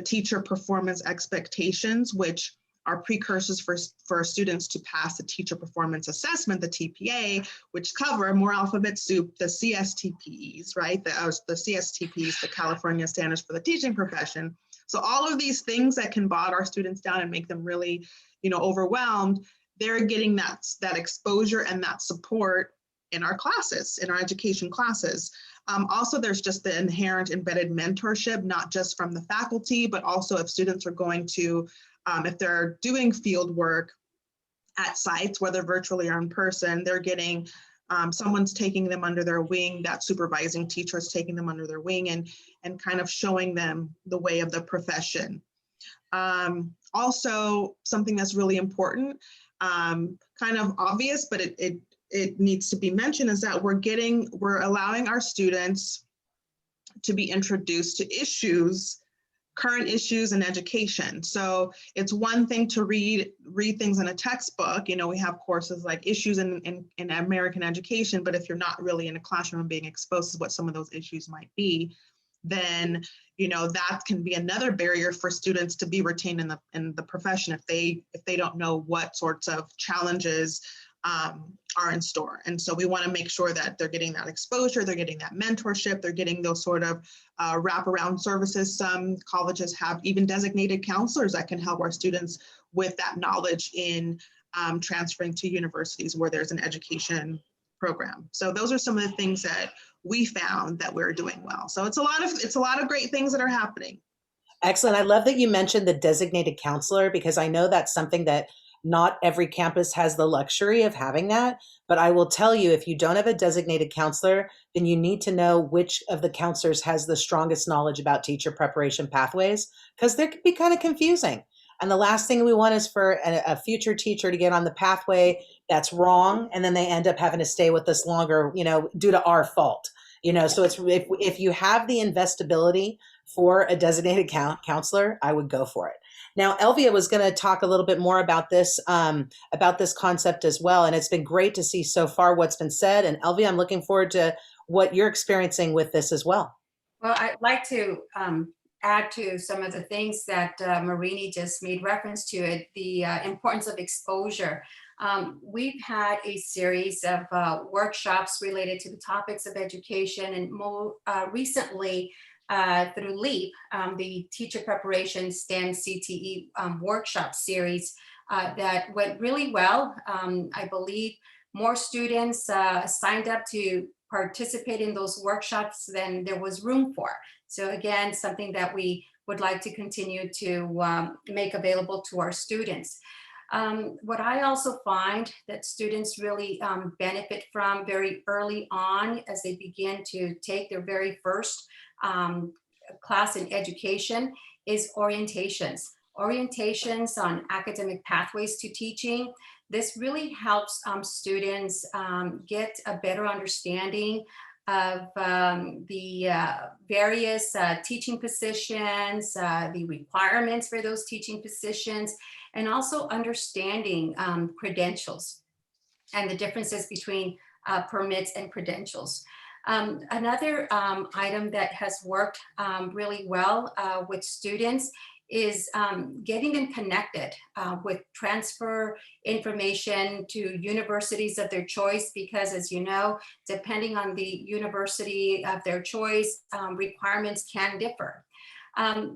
teacher performance expectations, which are precursors for students to pass the teacher performance assessment, the TPA, which cover more alphabet soup, the CSTPs, right? The CSTPs, the California Standards for the Teaching Profession. So all of these things that can bog our students down and make them really, overwhelmed, they're getting that exposure and that support in our classes, in our education classes. Also, there's just the inherent embedded mentorship, not just from the faculty, but also if students are going to, if they're doing field work at sites, whether virtually or in person, they're getting, someone's taking them under their wing, that supervising teacher is taking them under their wing and kind of showing them the way of the profession. Also, something that's really important, kind of obvious, but it needs to be mentioned, is that we're allowing our students to be introduced to current issues in education. So it's one thing to read things in a textbook. We have courses like issues in American education, but if you're not really in a classroom and being exposed to what some of those issues might be, then that can be another barrier for students to be retained in the profession if they don't know what sorts of challenges are in store. And so we want to make sure that they're getting that exposure, they're getting that mentorship, they're getting those sort of wraparound services. Some colleges have even designated counselors that can help our students with that knowledge in transferring to universities where there's an education program. So those are some of the things that we found that we're doing well. So it's a lot of great things that are happening. Excellent. I love that you mentioned the designated counselor, because I know that's something that not every campus has the luxury of having that. But I will tell you, if you don't have a designated counselor, then you need to know which of the counselors has the strongest knowledge about teacher preparation pathways, because they can be kind of confusing. And the last thing we want is for a future teacher to get on the pathway that's wrong, and then they end up having to stay with us longer, due to our fault. So it's if you have the investability for a designated counselor, I would go for it. Now, Elvia was going to talk a little bit more about this concept as well, and it's been great to see so far what's been said. And Elvia, I'm looking forward to what you're experiencing with this as well. Well, I'd like to add to some of the things that Marini just made reference to, it, the importance of exposure. We've had a series of workshops related to the topics of education, and more recently through LEAP, the Teacher Preparation STEM CTE workshop series that went really well. I believe more students signed up to participate in those workshops than there was room for. So again, something that we would like to continue to make available to our students. What I also find that students really benefit from very early on as they begin to take their very first class in education is orientations. Orientations on academic pathways to teaching. This really helps students get a better understanding of the various teaching positions, the requirements for those teaching positions, and also understanding credentials and the differences between permits and credentials. Another item that has worked really well with students is getting them connected with transfer information to universities of their choice, because as you know, depending on the university of their choice, requirements can differ.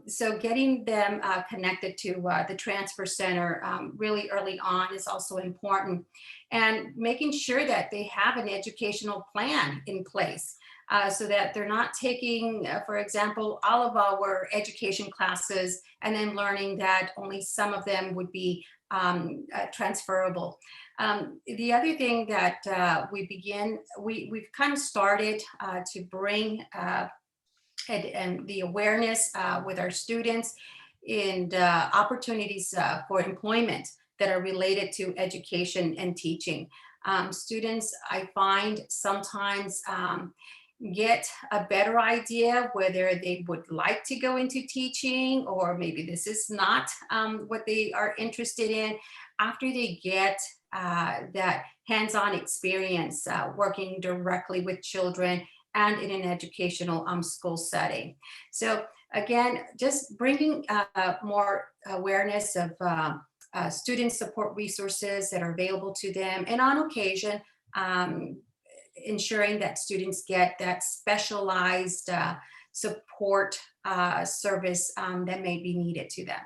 So getting them connected to the transfer center really early on is also important, and making sure that they have an educational plan in place. So that they're not taking, for example, all of our education classes and then learning that only some of them would be transferable. The other thing that we've kind of started to bring and the awareness with our students and opportunities for employment that are related to education and teaching. Students, I find, sometimes get a better idea whether they would like to go into teaching, or maybe this is not what they are interested in, after they get that hands-on experience working directly with children and in an educational school setting. So again, just bringing more awareness of student support resources that are available to them, and on occasion, ensuring that students get that specialized support service that may be needed to them.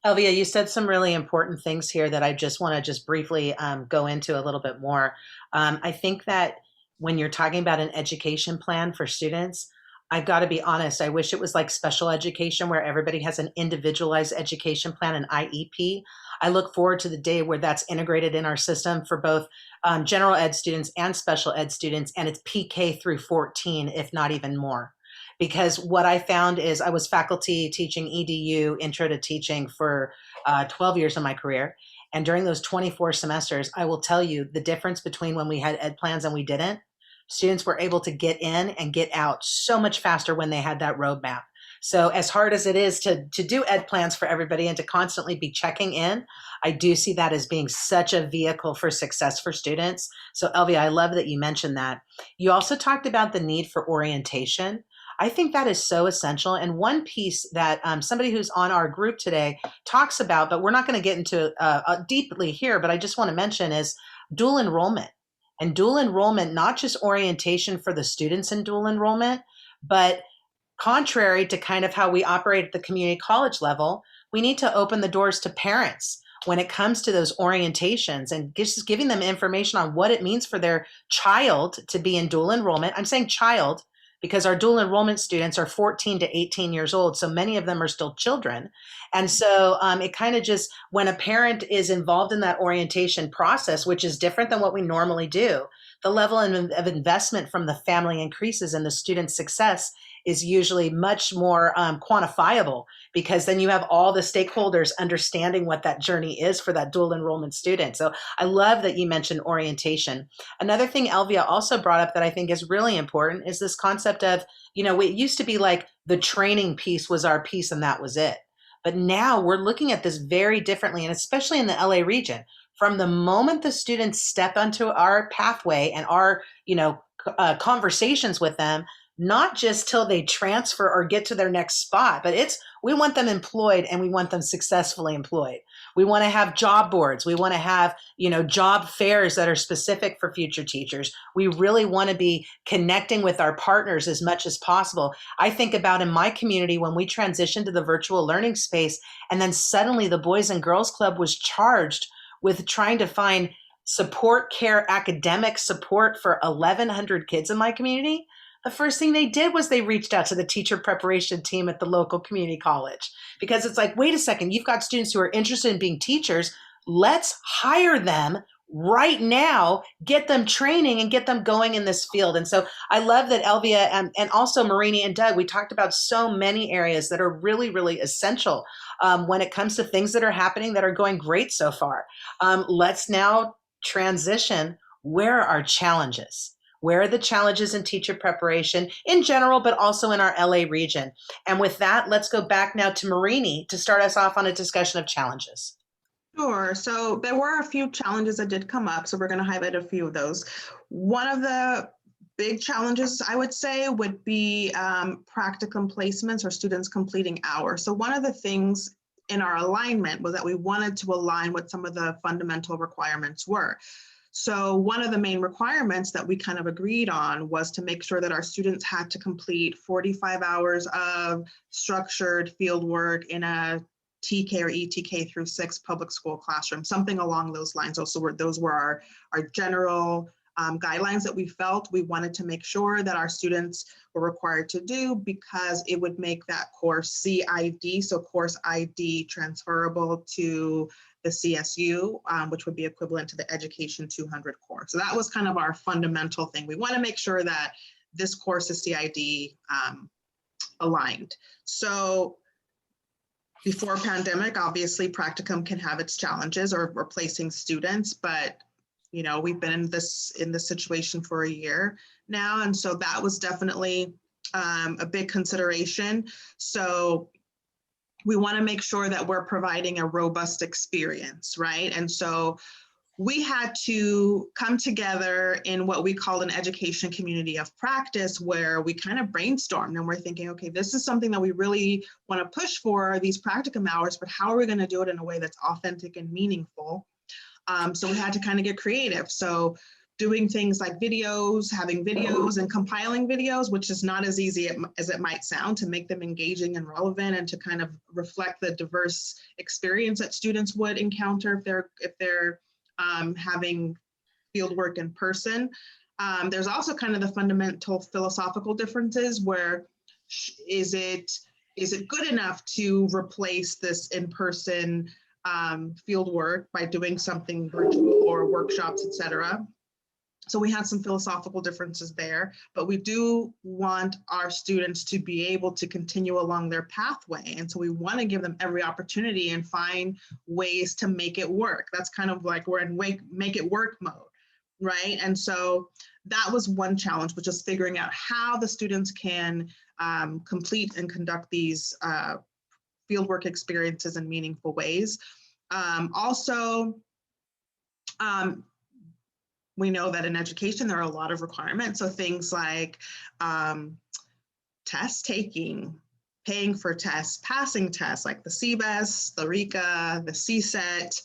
Elvia, you said some really important things here that I just want to just briefly go into a little bit more. I think that when you're talking about an education plan for students, I've got to be honest, I wish it was like special education where everybody has an individualized education plan, an IEP. I look forward to the day where that's integrated in our system for both general ed students and special ed students, and it's PK through 14, if not even more. Because what I found is I was faculty teaching EDU, intro to teaching for 12 years of my career. And during those 24 semesters, I will tell you the difference between when we had ed plans and we didn't. Students were able to get in and get out so much faster when they had that roadmap. So as hard as it is to do ed plans for everybody and to constantly be checking in, I do see that as being such a vehicle for success for students. So Elvia, I love that you mentioned that. You also talked about the need for orientation. I think that is so essential. And one piece that somebody who's on our group today talks about, but we're not going to get into deeply here, but I just want to mention is dual enrollment. And dual enrollment, not just orientation for the students in dual enrollment, but contrary to kind of how we operate at the community college level, we need to open the doors to parents when it comes to those orientations and just giving them information on what it means for their child to be in dual enrollment. I'm saying child because our dual enrollment students are 14 to 18 years old. So many of them are still children. And so it kind of just, when a parent is involved in that orientation process, which is different than what we normally do, the level of investment from the family increases and the student's success is usually much more quantifiable, because then you have all the stakeholders understanding what that journey is for that dual enrollment student. So I love that you mentioned orientation. Another thing Elvia also brought up that I think is really important is this concept of, it used to be like the training piece was our piece and that was it. But now we're looking at this very differently, and especially in the LA region. From the moment the students step onto our pathway and our, conversations with them, not just till they transfer or get to their next spot, but we want them employed and we want them successfully employed. We want to have job boards. We want to have, job fairs that are specific for future teachers. We really want to be connecting with our partners as much as possible. I think about in my community when we transitioned to the virtual learning space, and then suddenly the Boys and Girls Club was charged with trying to find support care, academic support for 1,100 kids in my community. The first thing they did was they reached out to the teacher preparation team at the local community college, because it's like, wait a second, you've got students who are interested in being teachers. Let's hire them right now, get them training and get them going in this field. And so I love that Elvia and also Marini and Doug, we talked about so many areas that are really, really essential when it comes to things that are happening that are going great so far. Let's now transition. Where are our challenges? Where are the challenges in teacher preparation in general, but also in our LA region? And with that, let's go back now to Marini to start us off on a discussion of challenges. Sure. So there were a few challenges that did come up, so we're going to highlight a few of those. One of the big challenges, I would say, would be practicum placements or students completing hours. So one of the things in our alignment was that we wanted to align what some of the fundamental requirements were. So one of the main requirements that we kind of agreed on was to make sure that our students had to complete 45 hours of structured field work in a TK or ETK through 6 public school classroom, something along those lines. Those were our general guidelines that we felt we wanted to make sure that our students were required to do, because it would make that course CID, so course ID, transferable to the CSU, which would be equivalent to the Education 200 course. So that was kind of our fundamental thing. We want to make sure that this course is CID aligned. So before pandemic, obviously practicum can have its challenges or replacing students, but we've been in this situation for a year now. And so that was definitely a big consideration. So we want to make sure that we're providing a robust experience, right? And so we had to come together in what we called an education community of practice, where we kind of brainstormed and we're thinking, okay, this is something that we really want to push for, these practicum hours, but how are we going to do it in a way that's authentic and meaningful? So we had to kind of get creative. So doing things like videos, having videos and compiling videos, which is not as easy as it might sound, to make them engaging and relevant and to kind of reflect the diverse experience that students would encounter if they're having field work in person. There's also kind of the fundamental philosophical differences where is it good enough to replace this in-person field work by doing something virtual or workshops, etc. So we had some philosophical differences there, but we do want our students to be able to continue along their pathway. And so we want to give them every opportunity and find ways to make it work. That's kind of like we're in make it work mode, right? And so that was one challenge, which is figuring out how the students can complete and conduct these fieldwork experiences in meaningful ways. We know that in education, there are a lot of requirements. So things like test taking, paying for tests, passing tests like the CBES, the RICA, the CSET,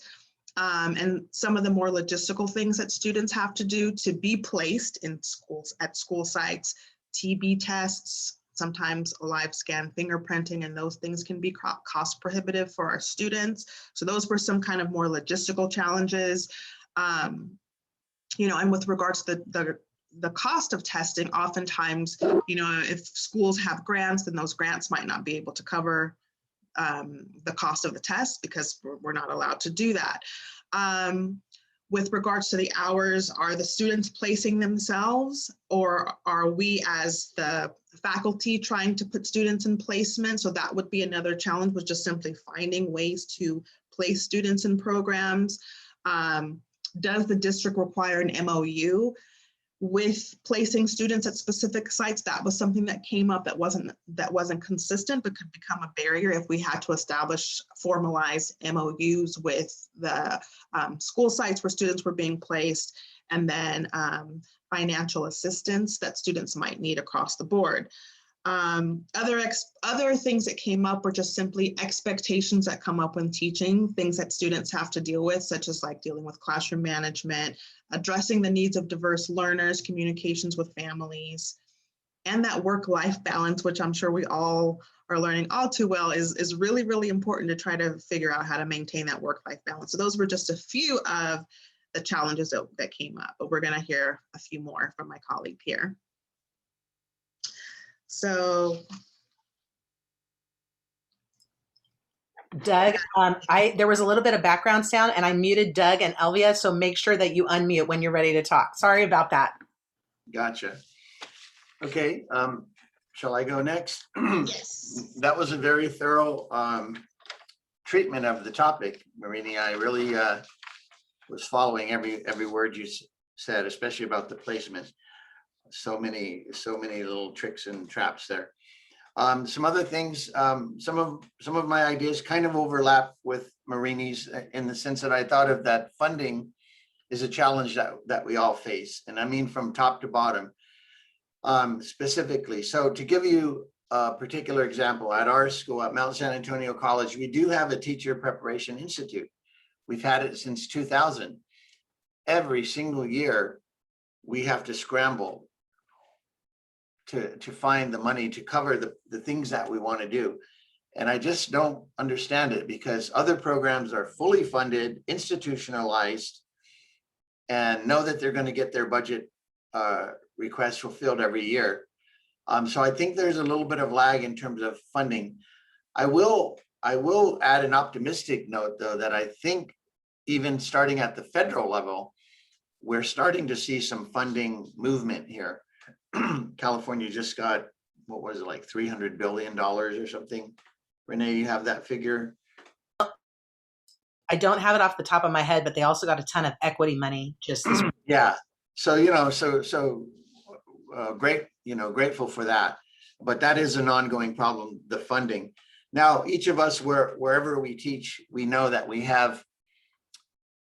and some of the more logistical things that students have to do to be placed in schools, at school sites, TB tests, sometimes live scan fingerprinting, and those things can be cost prohibitive for our students. So those were some kind of more logistical challenges. And with regards to the cost of testing, oftentimes, if schools have grants, then those grants might not be able to cover the cost of the test because we're not allowed to do that. With regards to the hours, are the students placing themselves, or are we as the faculty trying to put students in placement? So that would be another challenge, was just simply finding ways to place students in programs. Does the district require an MOU with placing students at specific sites? That was something that came up that wasn't consistent, but could become a barrier if we had to establish formalized MOUs with the school sites where students were being placed, and then financial assistance that students might need across the board. Other things that came up were just simply expectations that come up when teaching, things that students have to deal with, such as like dealing with classroom management, addressing the needs of diverse learners, communications with families, and that work-life balance, which I'm sure we all are learning all too well, is really, really important to try to figure out how to maintain that work-life balance. So those were just a few of the challenges that came up, but we're gonna hear a few more from my colleague here. So, Doug, there was a little bit of background sound and I muted Doug and Elvia, so make sure that you unmute when you're ready to talk. Sorry about that. Gotcha. Okay, shall I go next? yes. That was a very thorough treatment of the topic, Marini. I really was following every word you said, especially about the placement. So many little tricks and traps there. Some other things, some of my ideas kind of overlap with Marini's in the sense that I thought of that funding is a challenge that we all face. And I mean, from top to bottom, specifically. So to give you a particular example, at our school at Mount San Antonio College, we do have a teacher preparation institute. We've had it since 2000. Every single year, we have to scramble to find the money to cover the things that we want to do. And I just don't understand it, because other programs are fully funded, institutionalized, and know that they're going to get their budget requests fulfilled every year. So I think there's a little bit of lag in terms of funding. I will add an optimistic note, though, that I think even starting at the federal level, we're starting to see some funding movement here. California just got, what was it, like $300 billion or something? Renee, you have that figure? I don't have it off the top of my head, but they also got a ton of equity money just this week. Yeah. So, great, grateful for that. But that is an ongoing problem, the funding. Now, each of us, wherever we teach, we know that we have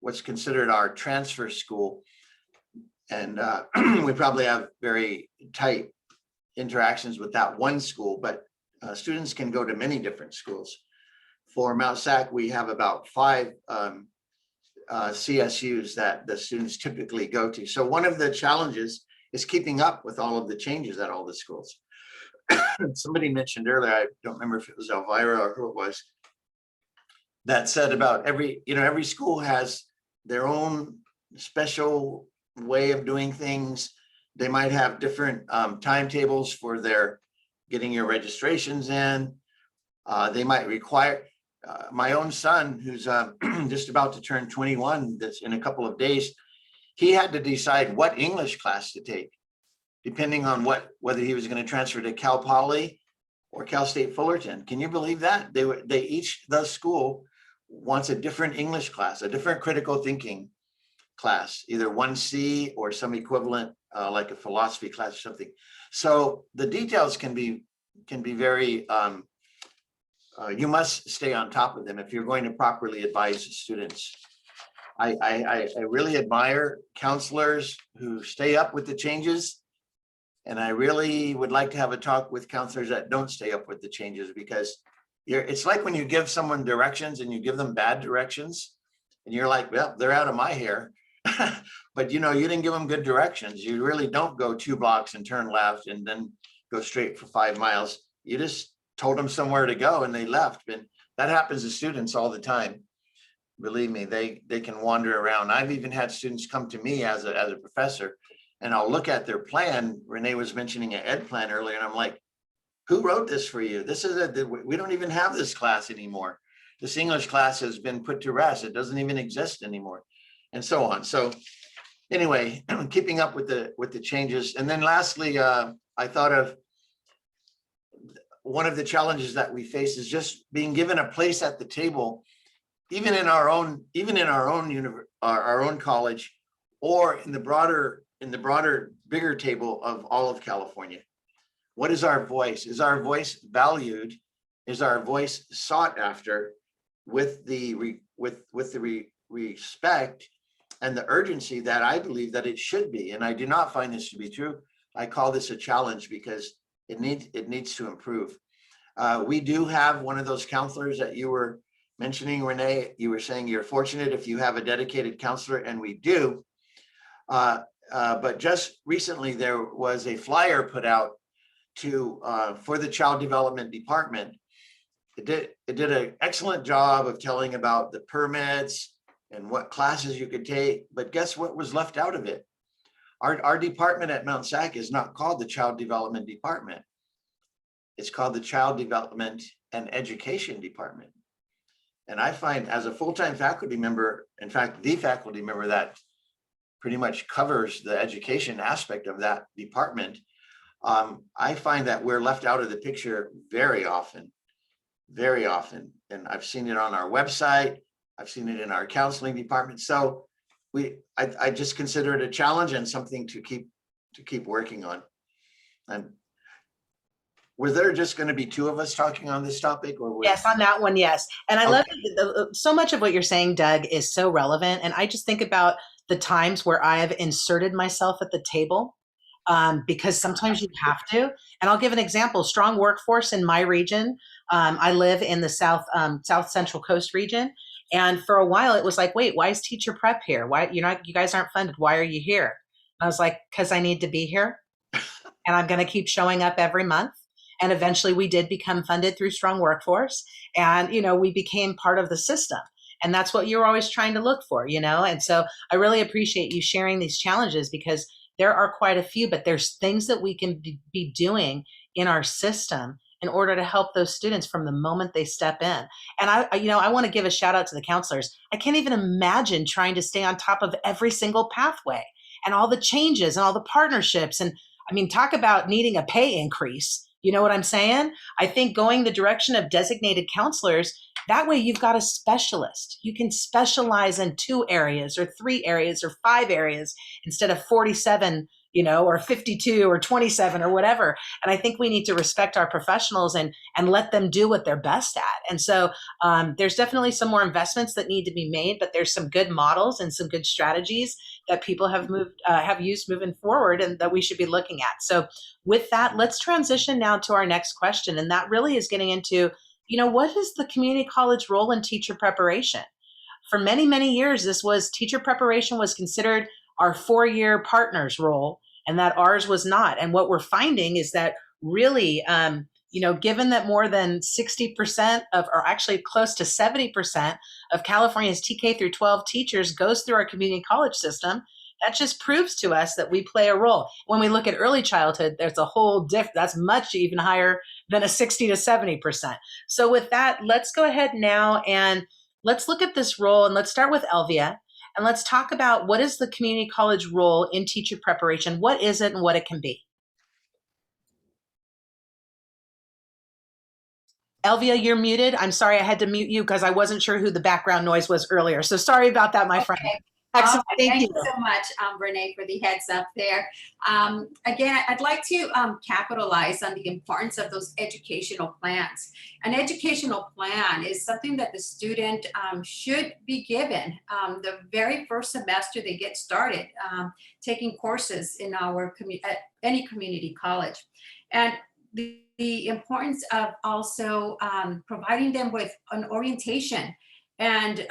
what's considered our transfer school. And we probably have very tight interactions with that one school, but students can go to many different schools. For Mount SAC, we have about 5 CSUs that the students typically go to. So one of the challenges is keeping up with all of the changes at all the schools. Somebody mentioned earlier, I don't remember if it was Elvira or who it was, that said about every school has their own special way of doing things. They might have different timetables for their getting your registrations in. They might require, my own son, who's just about to turn 21 this in a couple of days, he had to decide what English class to take, depending on whether he was going to transfer to Cal Poly or Cal State Fullerton. Can you believe that? The school wants a different English class, a different critical thinking class, either 1C or some equivalent like a philosophy class or something. So the details can be very, you must stay on top of them if you're going to properly advise students. I really admire counselors who stay up with the changes. And I really would like to have a talk with counselors that don't stay up with the changes, because it's like when you give someone directions and you give them bad directions and you're like, well, they're out of my hair. But you didn't give them good directions. You really don't go 2 blocks and turn left and then go straight for 5 miles. You just told them somewhere to go and they left. And that happens to students all the time. Believe me, they can wander around. I've even had students come to me as a professor, and I'll look at their plan. Renee was mentioning an ed plan earlier, and I'm like, who wrote this for you? We don't even have this class anymore. This English class has been put to rest. It doesn't even exist anymore, and so on. So anyway, keeping up with the changes. And then lastly, I thought of one of the challenges that we face is just being given a place at the table, even in our own college, or in the broader, bigger table of all of California. What is our voice? Is our voice valued? Is our voice sought after with the respect and the urgency that I believe that it should be? And I do not find this to be true. I call this a challenge because it needs to improve. We do have one of those counselors that you were mentioning, Renee. You were saying you're fortunate if you have a dedicated counselor, and we do. But just recently there was a flyer put out for the child development department. It did an excellent job of telling about the permits and what classes you could take. But guess what was left out of it? Our department at Mount SAC is not called the Child Development Department. It's called the Child Development and Education Department. And I find, as a full-time faculty member, in fact, the faculty member that pretty much covers the education aspect of that department, I find that we're left out of the picture very often. And I've seen it on our website. I've seen it in our counseling department. So I just consider it a challenge and something to keep working on. And was there just going to be 2 of us talking on this topic, or Yes, on that one, yes. And I love so much of what you're saying, Doug, is so relevant. And I just think about the times where I have inserted myself at the table, because sometimes you have to. And I'll give an example. Strong workforce in my region. I live in the South Central Coast region. And for a while it was like, wait, why is teacher prep here? Why, you guys aren't funded. Why are you here? And I was like, because I need to be here. And I'm going to keep showing up every month. And eventually we did become funded through Strong Workforce. And, we became part of the system. And that's what you're always trying to look for, And so I really appreciate you sharing these challenges, because there are quite a few, but there's things that we can be doing in our system in order to help those students from the moment they step in. And I want to give a shout out to the counselors. I can't even imagine trying to stay on top of every single pathway and all the changes and all the partnerships. And talk about needing a pay increase. You know what I'm saying? I think going the direction of designated counselors, that way you've got a specialist. You can specialize in 2 areas or 3 areas or 5 areas instead of 47, or 52 or 27 or whatever. And I think we need to respect our professionals and let them do what they're best at. And so there's definitely some more investments that need to be made, but there's some good models and some good strategies that people have used moving forward and that we should be looking at. So with that, let's transition now to our next question. And that really is getting into, what is the community college role in teacher preparation? For many, many years, teacher preparation was considered our 4-year partner's role, and that ours was not. And what we're finding is that really, given that more than 60% or actually close to 70% of California's TK through 12 teachers goes through our community college system, that just proves to us that we play a role. When we look at early childhood, there's a whole that's much even higher than a 60 to 70%. So with that, let's go ahead now and let's look at this role, and let's start with Elvia, and let's talk about what is the community college role in teacher preparation, what is it and what it can be. Elvia, you're muted. I'm sorry, I had to mute you because I wasn't sure who the background noise was earlier. So sorry about that, my friend. Excellent. Thank you so much, Renee, for the heads up there. Again, I'd like to capitalize on the importance of those educational plans. An educational plan is something that the student should be given the very first semester they get started taking courses in at any community college. And the importance of also providing them with an orientation. And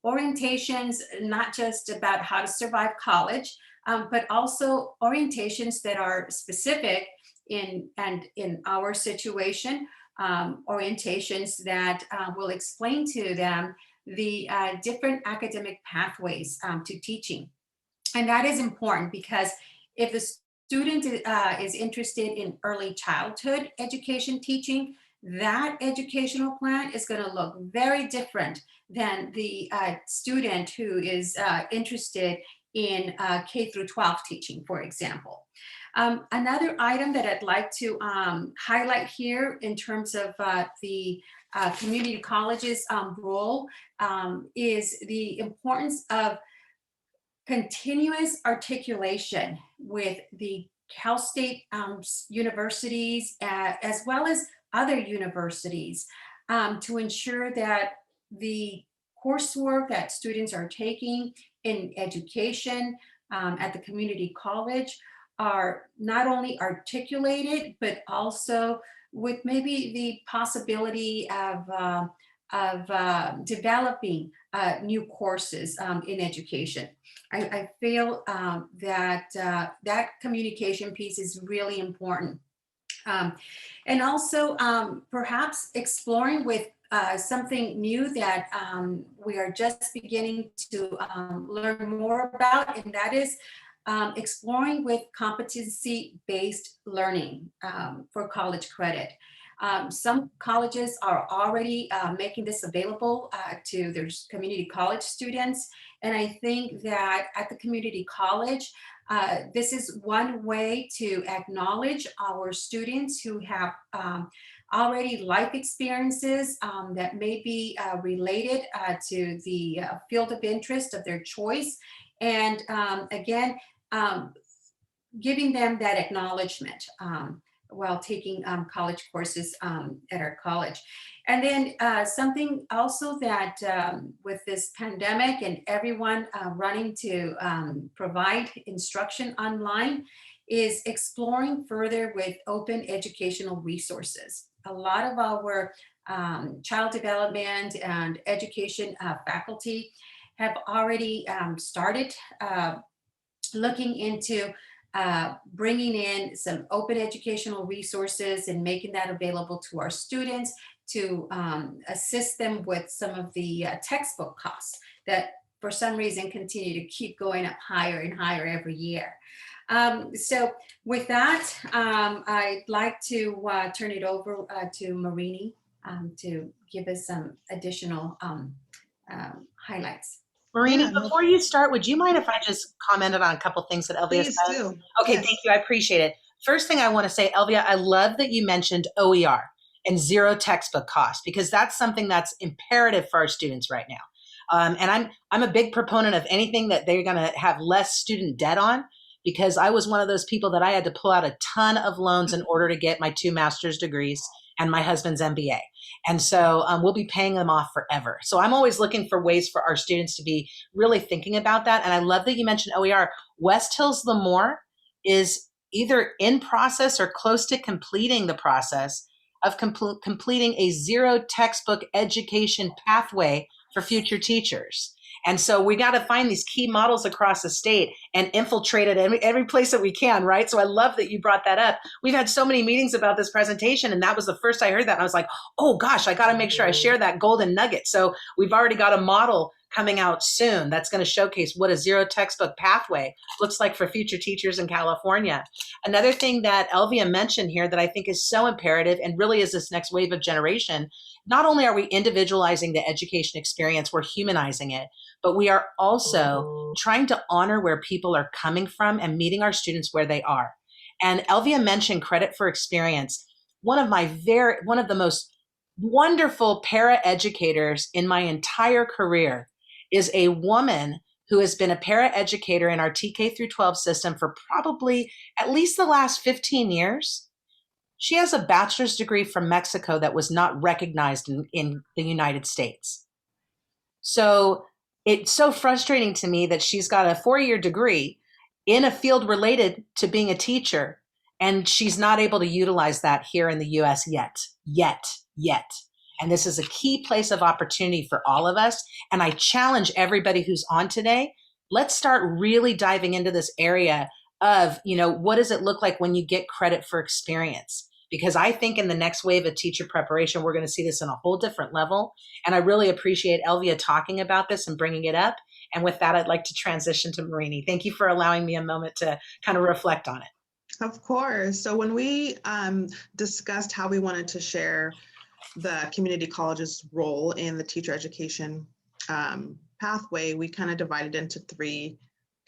orientations, not just about how to survive college, but also orientations that are specific in our situation, orientations that will explain to them the different academic pathways to teaching. And that is important because if the student is interested in early childhood education teaching, that educational plan is going to look very different than the student who is interested in K through 12 teaching, for example. Another item that I'd like to highlight here in terms of the community college's role is the importance of continuous articulation with the Cal State universities as well as other universities to ensure that the coursework that students are taking in education at the community college are not only articulated, but also with maybe the possibility of developing new courses in education. I feel that that communication piece is really important. And also perhaps exploring with something new that we are just beginning to learn more about, and that is exploring with competency-based learning for college credit. Some colleges are already making this available to their community college students. And I think that at the community college, this is one way to acknowledge our students who have already life experiences that may be related to the field of interest of their choice. And again, giving them that acknowledgement while taking college courses at our college. And then something also that with this pandemic and everyone running to provide instruction online is exploring further with open educational resources. A lot of our child development and education faculty have already started looking into bringing in some open educational resources and making that available to our students to assist them with some of the textbook costs that for some reason continue to keep going up higher and higher every year. So with that, I'd like to turn it over to Marini to give us some additional highlights. Marini, Yeah, no- before you start, would you mind if I just commented on a couple things that Elvia Please said? do. Okay, Yes. thank you. I appreciate it. First thing I want to say, Elvia, I love that you mentioned OER and zero textbook cost, because that's something that's imperative for our students right now. And I'm a big proponent of anything that they're going to have less student debt on, because I was one of those people that I had to pull out a ton of loans in order to get my 2 master's degrees and my husband's MBA. And so we'll be paying them off forever. So I'm always looking for ways for our students to be really thinking about that. And I love that you mentioned OER. West Hills Lemoore is either in process or close to completing the process of completing a 0 textbook education pathway for future teachers. And so we got to find these key models across the state and infiltrate it every place that we can, right? So I love that you brought that up. We've had so many meetings about this presentation, and that was the first I heard that. And I was like, oh gosh, I got to make sure I share that golden nugget. So we've already got a model coming out soon that's going to showcase what a 0 textbook pathway looks like for future teachers in California. Another thing that Elvia mentioned here that I think is so imperative and really is this next wave of generation, not only are we individualizing the education experience, we're humanizing it, but we are also trying to honor where people are coming from and meeting our students where they are. And Elvia mentioned credit for experience. One of the most wonderful para-educators in my entire career is a woman who has been a para-educator in our TK through 12 system for probably at least the last 15 years. She has a bachelor's degree from Mexico that was not recognized in the United States. So it's so frustrating to me that she's got a 4-year degree in a field related to being a teacher, and she's not able to utilize that here in the US yet. And this is a key place of opportunity for all of us. And I challenge everybody who's on today, let's start really diving into this area of, what does it look like when you get credit for experience? Because I think in the next wave of teacher preparation, we're going to see this on a whole different level. And I really appreciate Elvia talking about this and bringing it up. And with that, I'd like to transition to Marini. Thank you for allowing me a moment to kind of reflect on it. Of course. So when we discussed how we wanted to share the community college's role in the teacher education pathway, we kind of divided into 3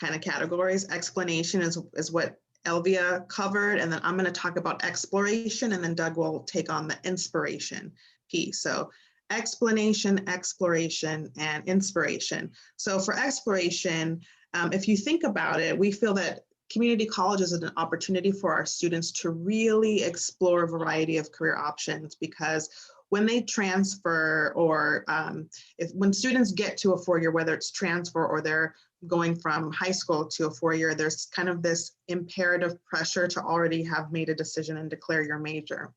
kind of categories. Explanation is what Elvia covered, and then I'm going to talk about exploration, and then Doug will take on the inspiration piece. So explanation, exploration, and inspiration. So for exploration, if you think about it, we feel that community college is an opportunity for our students to really explore a variety of career options, because when they transfer or when students get to a 4-year, whether it's transfer or they're going from high school to a 4-year, there's kind of this imperative pressure to already have made a decision and declare your major.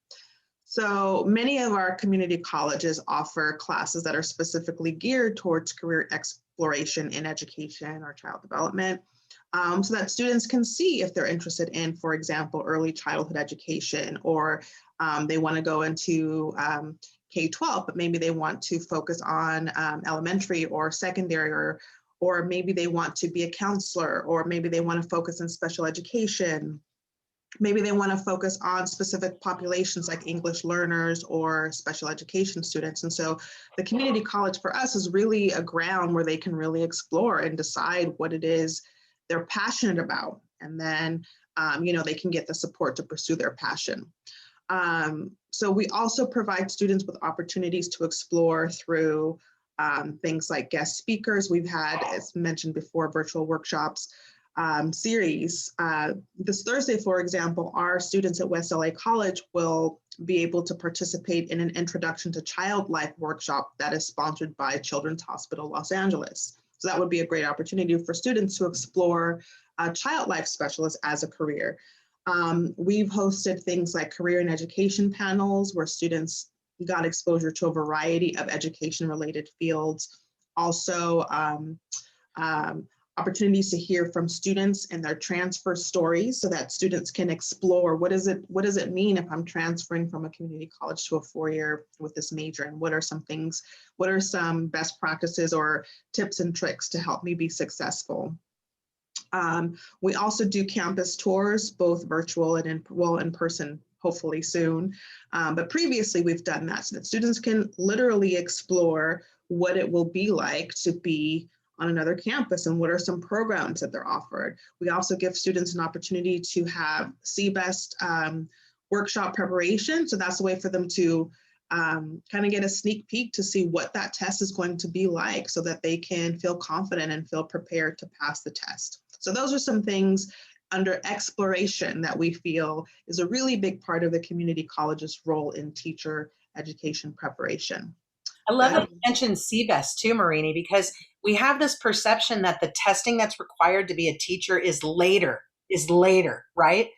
So many of our community colleges offer classes that are specifically geared towards career exploration in education or child development, so that students can see if they're interested in, for example, early childhood education, or they want to go into K-12, but maybe they want to focus on elementary or secondary, or maybe they want to be a counselor, or maybe they want to focus on special education. Maybe they want to focus on specific populations like English learners or special education students. And so the community college for us is really a ground where they can really explore and decide what it is they're passionate about. And then, they can get the support to pursue their passion. So we also provide students with opportunities to explore through things like guest speakers. We've had, as mentioned before, virtual workshops series. This Thursday, for example, our students at West LA College will be able to participate in an Introduction to Child Life workshop that is sponsored by Children's Hospital Los Angeles. So that would be a great opportunity for students to explore child life specialists as a career. We've hosted things like career and education panels where students got exposure to a variety of education-related fields. Also, opportunities to hear from students and their transfer stories so that students can explore what does it mean if I'm transferring from a community college to a 4-year with this major, and what are some best practices or tips and tricks to help me be successful. We also do campus tours, both virtual and in person, hopefully soon. But previously we've done that so that students can literally explore what it will be like to be on another campus and what are some programs that they're offered. We also give students an opportunity to have CBEST workshop preparation. So that's a way for them to kind of get a sneak peek to see what that test is going to be like so that they can feel confident and feel prepared to pass the test. So those are some things under exploration that we feel is a really big part of the community college's role in teacher education preparation. I love that you mentioned CBEST too, Marini, because we have this perception that the testing that's required to be a teacher is later, right?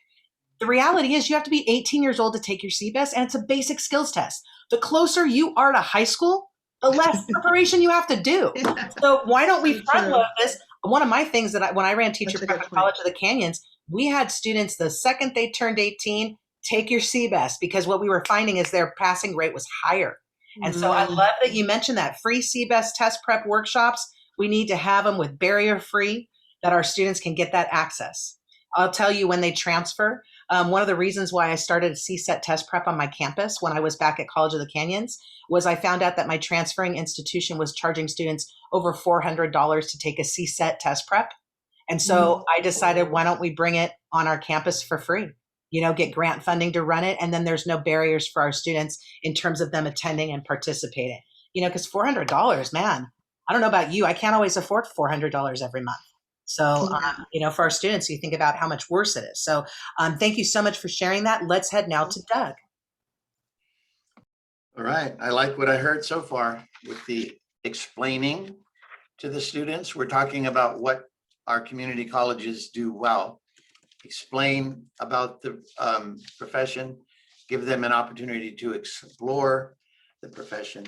The reality is you have to be 18 years old to take your CBEST, and it's a basic skills test. The closer you are to high school, the less preparation you have to do. So why don't we front load this? One of my things that when I ran Teacher Prep at College of the Canyons, we had students the second they turned 18, take your CBEST, because what we were finding is their passing rate was higher. And so I love that you mentioned that free CBEST test prep workshops. We need to have them with barrier free, that our students can get that access. I'll tell you, when they transfer, one of the reasons why I started a CSET test prep on my campus when I was back at College of the Canyons was I found out that my transferring institution was charging students over $400 to take a CSET test prep. And so I decided, why don't we bring it on our campus for free? You know, get grant funding to run it. And then there's no barriers for our students in terms of them attending and participating. You know, because $400, man, I don't know about you, I can't always afford $400 every month. So, you know, for our students, you think about how much worse it is. So thank you so much for sharing that. Let's head now to Doug. All right. I like what I heard so far with the explaining to the students. We're talking about what our community colleges do well. Explain about the profession, give them an opportunity to explore the profession.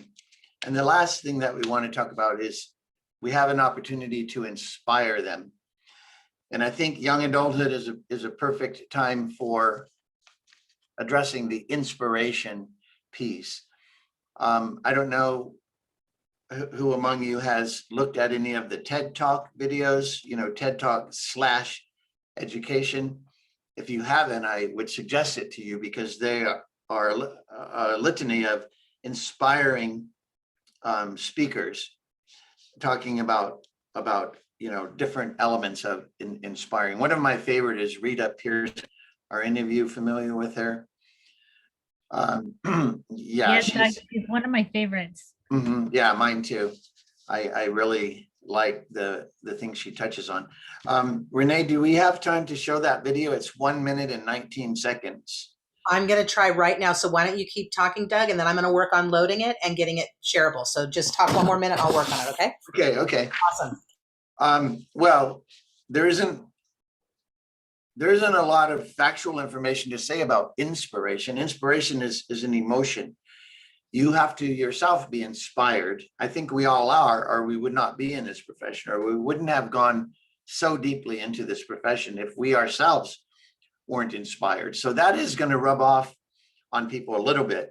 And the last thing that we want to talk about is we have an opportunity to inspire them. And I think young adulthood is a perfect time for addressing the inspiration piece. I don't know who among you has looked at any of the TED Talk videos, you know, TED Talk / education. If you haven't, I would suggest it to you, because they are a litany of inspiring speakers talking about you know, different elements of inspiring. One of my favorite is Rita Pierce. Are any of you familiar with her? Yeah, yes, she's one of my favorites. Yeah, mine too. I really like the things she touches on. Renee, do we have time to show that video? It's 1 minute and 19 seconds. I'm going to try right now. So why don't you keep talking, Doug, and then I'm going to work on loading it and getting it shareable. So just talk 1 more minute. I'll work on it. Okay. Okay. Awesome. Well, there isn't a lot of factual information to say about inspiration. Inspiration is an emotion. You have to yourself be inspired. I think we all are, or we would not be in this profession, or we wouldn't have gone so deeply into this profession if we ourselves weren't inspired. So that is going to rub off on people a little bit,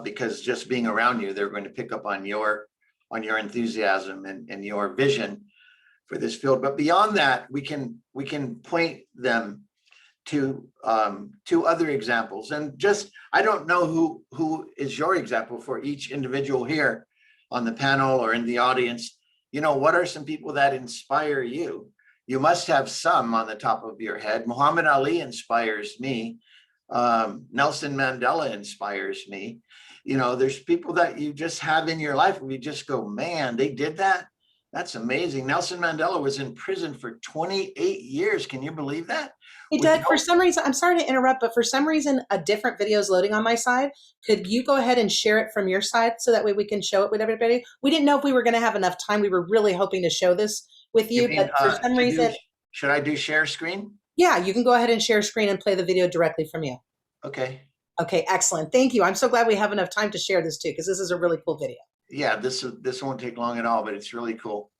because just being around you, they're going to pick up on your enthusiasm and your vision for this field. But beyond that, we can point them to other examples. And just, I don't know who is your example for each individual here on the panel or in the audience. You know, what are some people that inspire you? You must have some on the top of your head. Muhammad Ali inspires me. Nelson Mandela inspires me. You know, there's people that you just have in your life where you just go, man, they did that. That's amazing. Nelson Mandela was in prison for 28 years. Can you believe that? Hey, Doug, for some reason, I'm sorry to interrupt, but for some reason, a different video is loading on my side. Could you go ahead and share it from your side so that way we can show it with everybody? We didn't know if we were going to have enough time. We were really hoping to show this with you, but for some reason. Should I do share screen? Yeah, you can go ahead and share screen and play the video directly from you. Okay. Okay, excellent. Thank you. I'm so glad we have enough time to share this too, because this is a really cool video. Yeah, this won't take long at all, but it's really cool.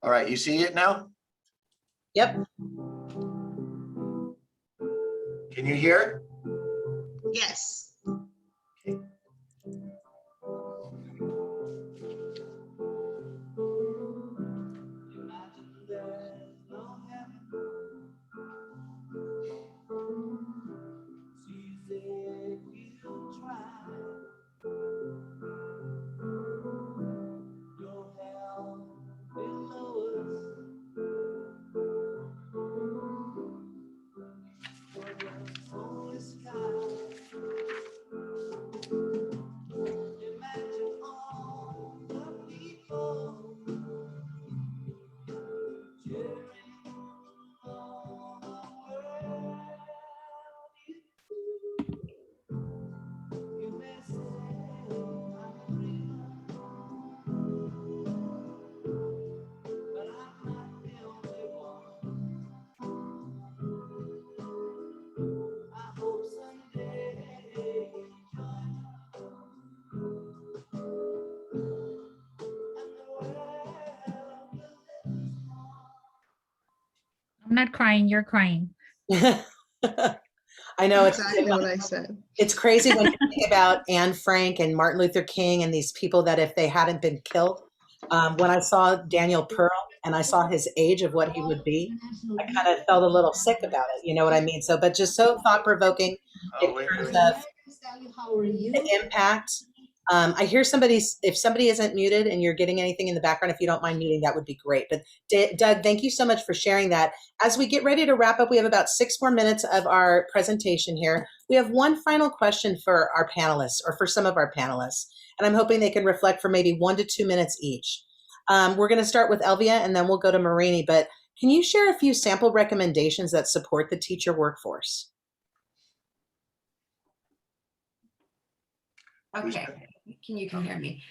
All right, you see it now? Yep. Can you hear? Yes. Okay. not crying, you're crying. I know Exactly what I said. it's crazy when you think about Anne Frank and Martin Luther King and these people that if they hadn't been killed. When I saw Daniel Pearl and I saw his age of what he would be, I kind of felt a little sick about it. You know what I mean? So, but just so thought provoking in terms of the impact. I hear if somebody isn't muted and you're getting anything in the background, if you don't mind muting, that would be great. But Doug, thank you so much for sharing that. As we get ready to wrap up, we have about 6 more minutes of our presentation here. We have one final question for our panelists, or for some of our panelists, and I'm hoping they can reflect for maybe 1 to 2 minutes each. We're going to start with Elvia and then we'll go to Marini, but can you share a few sample recommendations that support the teacher workforce? Okay, you can hear me.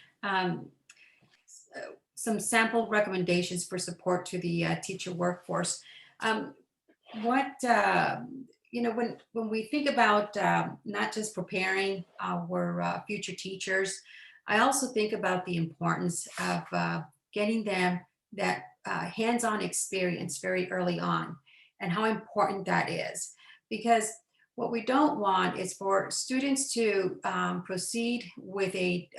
Some sample recommendations for support to the teacher workforce. You know, when we think about not just preparing our future teachers, I also think about the importance of getting them that hands-on experience very early on, and how important that is. Because what we don't want is for students to proceed with a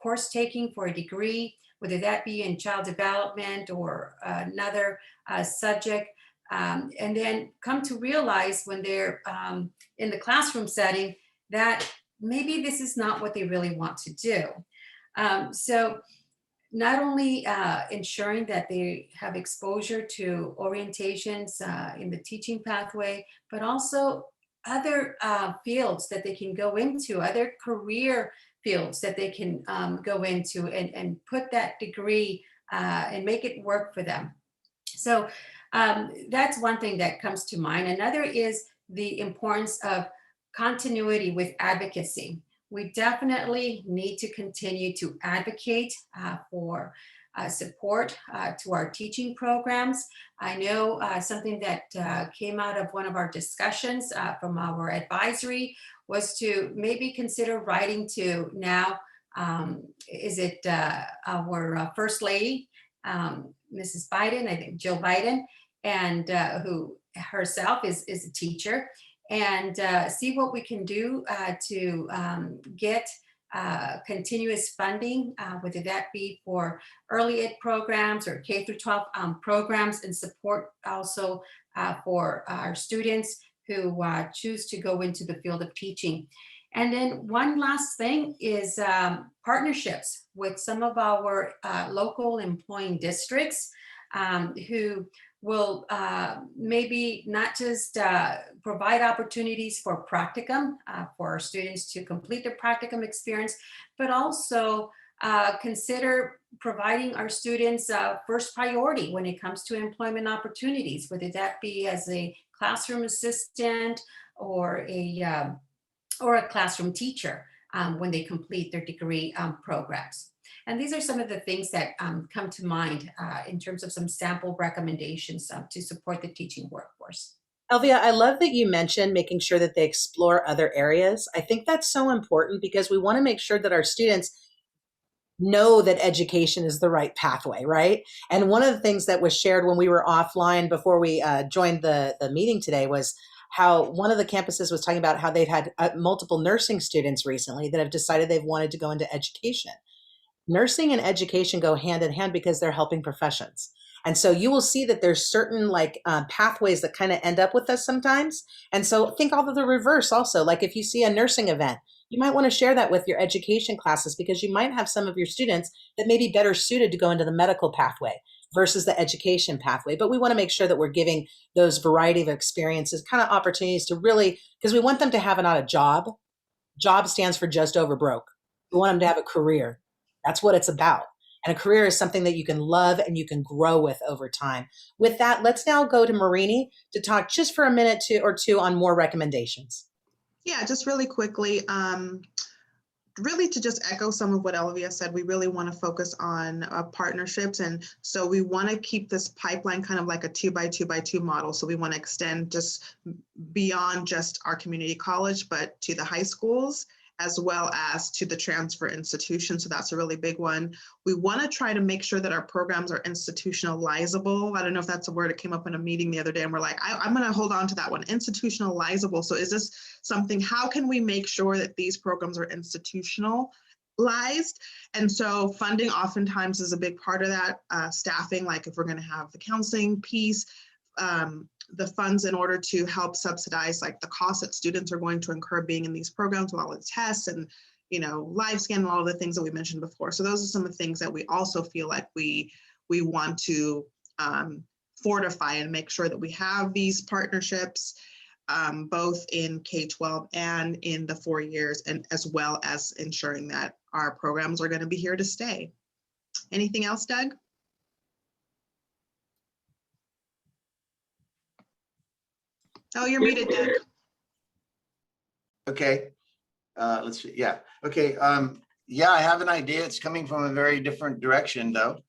course taking for a degree, whether that be in child development or another subject, and then come to realize when they're in the classroom setting that maybe this is not what they really want to do. So not only ensuring that they have exposure to orientations in the teaching pathway, but also other fields that they can go into, other career fields that they can go into and put that degree and make it work for them. So that's one thing that comes to mind. Another is the importance of continuity with advocacy. We definitely need to continue to advocate for support to our teaching programs. I know something that came out of one of our discussions from our advisory was to maybe consider writing to now, is it our First Lady, Mrs. Biden, I think Jill Biden, and who herself is a teacher, and see what we can do to get continuous funding, whether that be for early ed programs or K through 12 programs, and support also for our students who choose to go into the field of teaching. And then one last thing is partnerships with some of our local employing districts who will maybe not just provide opportunities for practicum for our students to complete their practicum experience, but also consider providing our students first priority when it comes to employment opportunities, whether that be as a classroom assistant or a classroom teacher when they complete their degree programs. And these are some of the things that come to mind in terms of some sample recommendations to support the teaching workforce. Elvia, I love that you mentioned making sure that they explore other areas. I think that's so important because we want to make sure that our students know that education is the right pathway, right? And one of the things that was shared when we were offline before we joined the meeting today was how one of the campuses was talking about how they've had multiple nursing students recently that have decided they've wanted to go into education. Nursing and education go hand in hand because they're helping professions. And so you will see that there's certain pathways that kind of end up with us sometimes. And so think all of the reverse also, like if you see a nursing event, you might want to share that with your education classes because you might have some of your students that may be better suited to go into the medical pathway versus the education pathway. But we want to make sure that we're giving those variety of experiences, kind of opportunities to really, because we want them to have not a job. Job stands for just over broke. We want them to have a career. That's what it's about. And a career is something that you can love and you can grow with over time. With that, let's now go to Marini to talk just for a minute or two on more recommendations. Yeah, just really quickly, really to just echo some of what Elvia said, we really want to focus on partnerships. And so we want to keep this pipeline kind of like a 2x2x2 model. So we want to extend just beyond just our community college, but to the high schools as well as to the transfer institution. So that's a really big one. We want to try to make sure that our programs are institutionalizable. I don't know if that's a word that came up in a meeting the other day, and we're like, I'm going to hold on to that one, institutionalizable. So is this something, how can we make sure that these programs are institutionalized? And so funding oftentimes is a big part of that. Staffing, like if we're going to have the counseling piece, the funds in order to help subsidize like the costs that students are going to incur being in these programs with all the tests and, you know, live scan and all of the things that we mentioned before. So those are some of the things that we also feel like we want to fortify and make sure that we have these partnerships both in K-12 and in the 4 years, and as well as ensuring that our programs are going to be here to stay. Anything else, Doug? Oh, you're muted, Doug. Okay, let's see, yeah, okay. Yeah, I have an idea. It's coming from a very different direction though.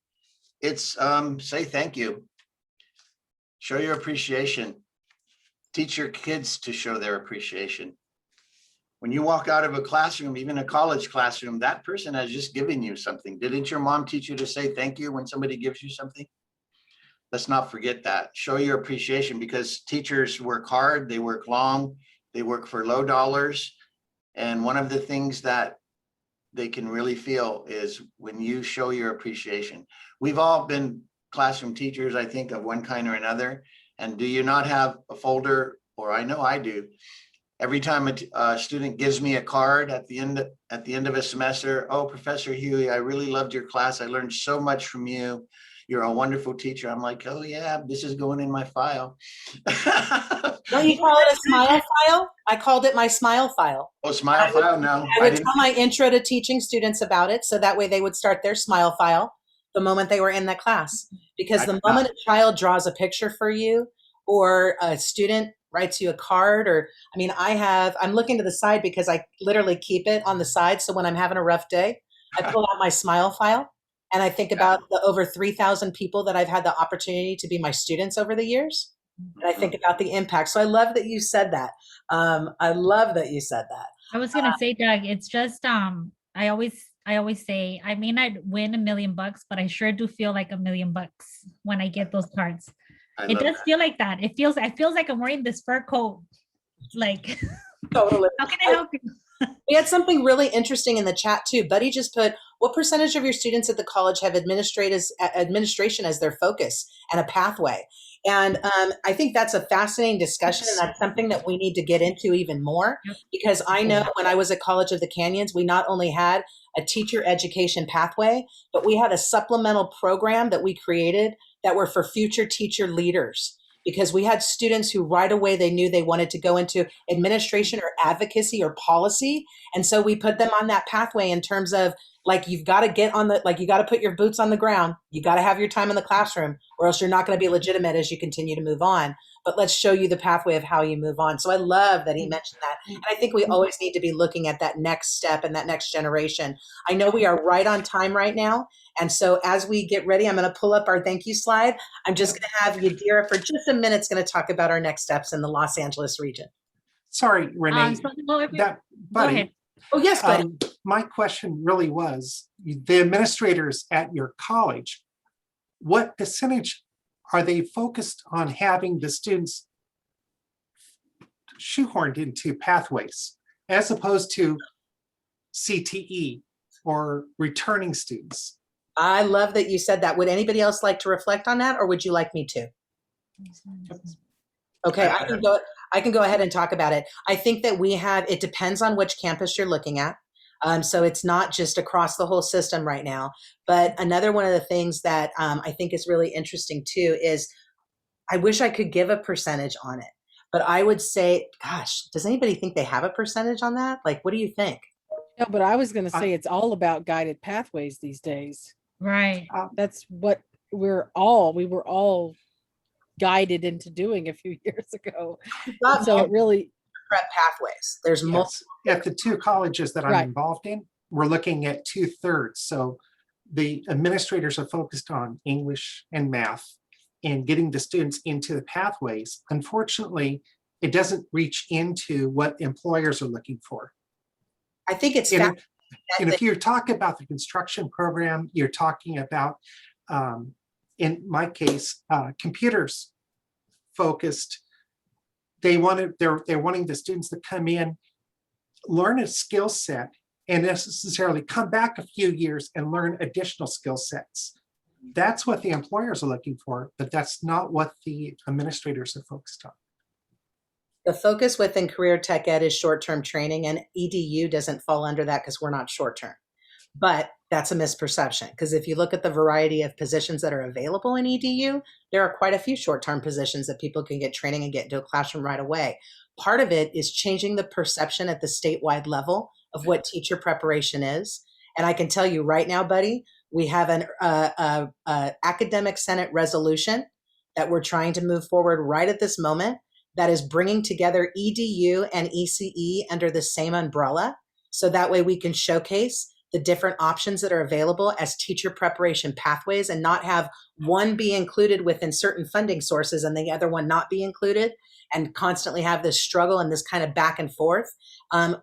It's say thank you. Show your appreciation. Teach your kids to show their appreciation. When you walk out of a classroom, even a college classroom, that person has just given you something. Didn't your mom teach you to say thank you when somebody gives you something? Let's not forget that. Show your appreciation, because teachers work hard, they work long, they work for low dollars. And one of the things that they can really feel is when you show your appreciation. We've all been classroom teachers, I think, of one kind or another. And do you not have a folder, or I know I do, every time a student gives me a card at the end of a semester, oh, Professor Huey, I really loved your class. I learned so much from you. You're a wonderful teacher. I'm like, oh yeah, this is going in my file. Don't you call it a smile file? I called it my smile file. Oh, smile file? No. I would tell my intro to teaching students about it, so that way they would start their smile file the moment they were in that class. Because the moment a child draws a picture for you, or a student writes you a card, or, I mean, I'm looking to the side because I literally keep it on the side. So when I'm having a rough day, I pull out my smile file. And I think about the over 3,000 people that I've had the opportunity to be my students over the years. And I think about the impact. So I love that you said that. I love that you said that. I was gonna say, Doug, it's just I always say I may not win $1 million, but I sure do feel like $1 million when I get those cards. It does feel like that. It feels like I'm wearing this fur coat. Like, totally. How can I help you? We had something really interesting in the chat too. Buddy just put, what percentage of your students at the college have administration as their focus and a pathway? And I think that's a fascinating discussion, and that's something that we need to get into even more, because I know when I was at College of the Canyons, we not only had a teacher education pathway, but we had a supplemental program that we created that were for future teacher leaders. Because we had students who right away they knew they wanted to go into administration or advocacy or policy. And so we put them on that pathway in terms of, like, you've got to you got to put your boots on the ground. You got to have your time in the classroom, or else you're not going to be legitimate as you continue to move on. But let's show you the pathway of how you move on. So I love that he mentioned that. And I think we always need to be looking at that next step and that next generation. I know we are right on time right now. And so as we get ready, I'm going to pull up our thank you slide. I'm just going to have Yadira for just a minute. It's going to talk about our next steps in the Los Angeles region. Sorry, Renee. Go ahead. Oh, yes, buddy. My question really was, the administrators at your college, what percentage are they focused on having the students shoehorned into pathways as opposed to CTE or returning students? I love that you said that. Would anybody else like to reflect on that, or would you like me to? Okay, I can go ahead and talk about it. I think that it depends on which campus you're looking at. So it's not just across the whole system right now. But another one of the things that I think is really interesting too is, I wish I could give a percentage on it, but I would say, gosh, does anybody think they have a percentage on that? Like, what do you think? No, but I was going to say it's all about guided pathways these days. Right. That's what we were all guided into doing a few years ago. So it really prep pathways. There's multiple. At the two colleges that I'm involved in, we're looking at 2/3. So the administrators are focused on English and math and getting the students into the pathways. Unfortunately, it doesn't reach into what employers are looking for. I think it's And, fascinating and that if you're talking about the construction program, you're talking about, in my case, computers focused. They're wanting the students to come in, learn a skill set, and necessarily come back a few years and learn additional skill sets. That's what the employers are looking for, but that's not what the administrators are focused on. the focus within career tech ed is short-term training, and EDU doesn't fall under that because we're not short-term. But that's a misperception, because if you look at the variety of positions that are available in EDU, there are quite a few short-term positions that people can get training and get into a classroom right away. Part of it is changing the perception at the statewide level of what teacher preparation is. And I can tell you right now, buddy, we have an academic senate resolution that we're trying to move forward right at this moment that is bringing together EDU and ECE under the same umbrella. So that way we can showcase the different options that are available as teacher preparation pathways and not have one be included within certain funding sources and the other one not be included and constantly have this struggle and this kind of back and forth.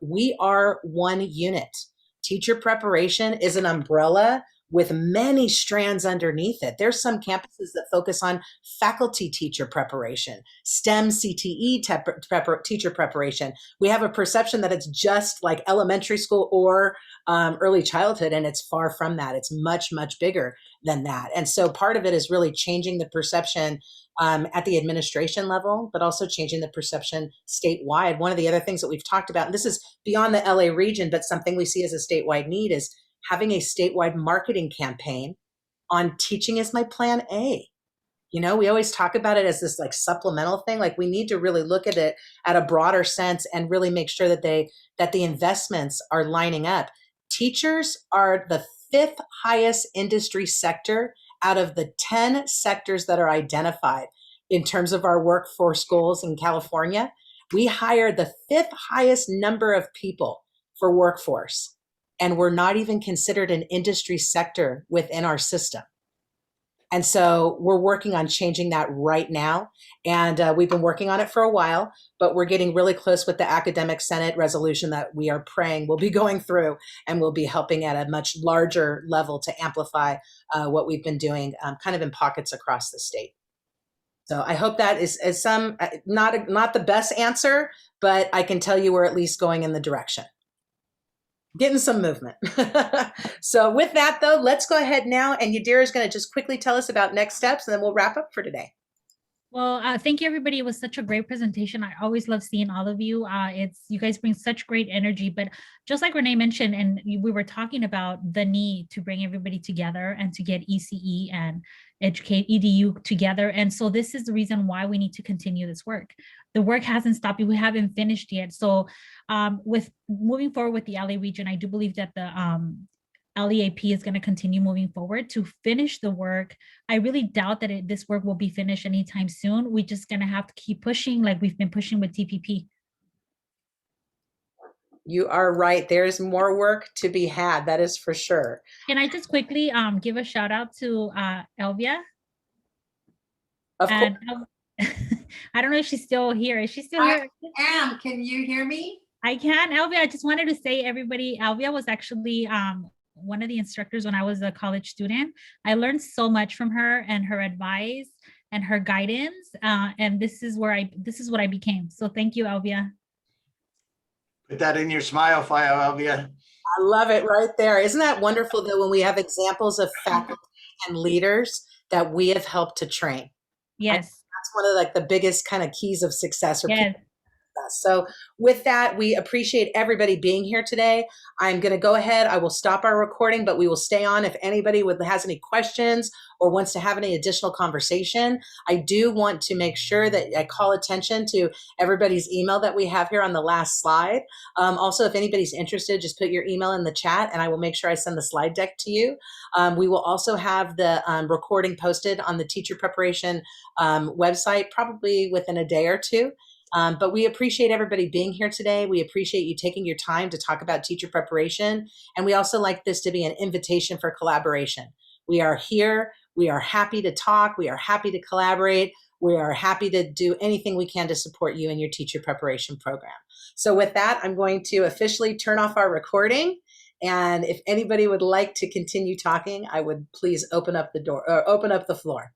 We are one unit. Teacher preparation is an umbrella with many strands underneath it. There's some campuses that focus on faculty teacher preparation, STEM CTE teacher preparation. We have a perception that it's just like elementary school or early childhood, and it's far from that. It's much, much bigger than that. And so part of it is really changing the perception at the administration level, but also changing the perception statewide. One of the other things that we've talked about, and this is beyond the LA region, but something we see as a statewide need, is having a statewide marketing campaign on teaching is my plan A. You know, we always talk about it as this like supplemental thing. Like we need to really look at it at a broader sense and really make sure that the investments are lining up. Teachers are the 5th highest industry sector out of the 10 sectors that are identified in terms of our workforce goals in California. We hire the 5th highest number of people for workforce, and we're not even considered an industry sector within our system. And so we're working on changing that right now. And we've been working on it for a while, but we're getting really close with the academic senate resolution that we are praying will be going through and will be helping at a much larger level to amplify what we've been doing kind of in pockets across the state. So I hope that is some, not the best answer, but I can tell you we're at least going in the direction. Getting some movement. So with that though, let's go ahead now, and Yadira is going to just quickly tell us about next steps, and then we'll wrap up for today. Well, thank you, everybody. It was such a great presentation. I always love seeing all of you. You guys bring such great energy, but just like Renee mentioned, and we were talking about the need to bring everybody together and to get ECE and educate EDU together. And so this is the reason why we need to continue this work. The work hasn't stopped. We haven't finished yet. So with moving forward with the LA region, I do believe that the LEAP is going to continue moving forward to finish the work. I really doubt that this work will be finished anytime soon. We're just going to have to keep pushing like we've been pushing with TPP. You are right. There's more work to be had. That is for sure. Can I just quickly give a shout out to Elvia? Of course. I don't know if she's still here. Is she still here? Can you hear me? I can. Elvia, I just wanted to say, everybody, Elvia was actually one of the instructors when I was a college student. I learned so much from her and her advice and her guidance. And this is what I became. So thank you, Elvia. Put that in your smile file, Elvia. I love it right there. Isn't that wonderful though, when we have examples of faculty and leaders that we have helped to train? Yes. That's one of like the biggest kind of keys of success. Yes. So with that, we appreciate everybody being here today. I'm going to go ahead. I will stop our recording, but we will stay on if anybody has any questions or wants to have any additional conversation. I do want to make sure that I call attention to everybody's email that we have here on the last slide. Also, if anybody's interested, just put your email in the chat and I will make sure I send the slide deck to you. We will also have the recording posted on the teacher preparation website, probably within a day or two. But we appreciate everybody being here today. We appreciate you taking your time to talk about teacher preparation. And we also like this to be an invitation for collaboration. We are here. We are happy to talk. We are happy to collaborate. We are happy to do anything we can to support you in your teacher preparation program. So with that, I'm going to officially turn off our recording. And if anybody would like to continue talking, I would please open up the door or open up the floor.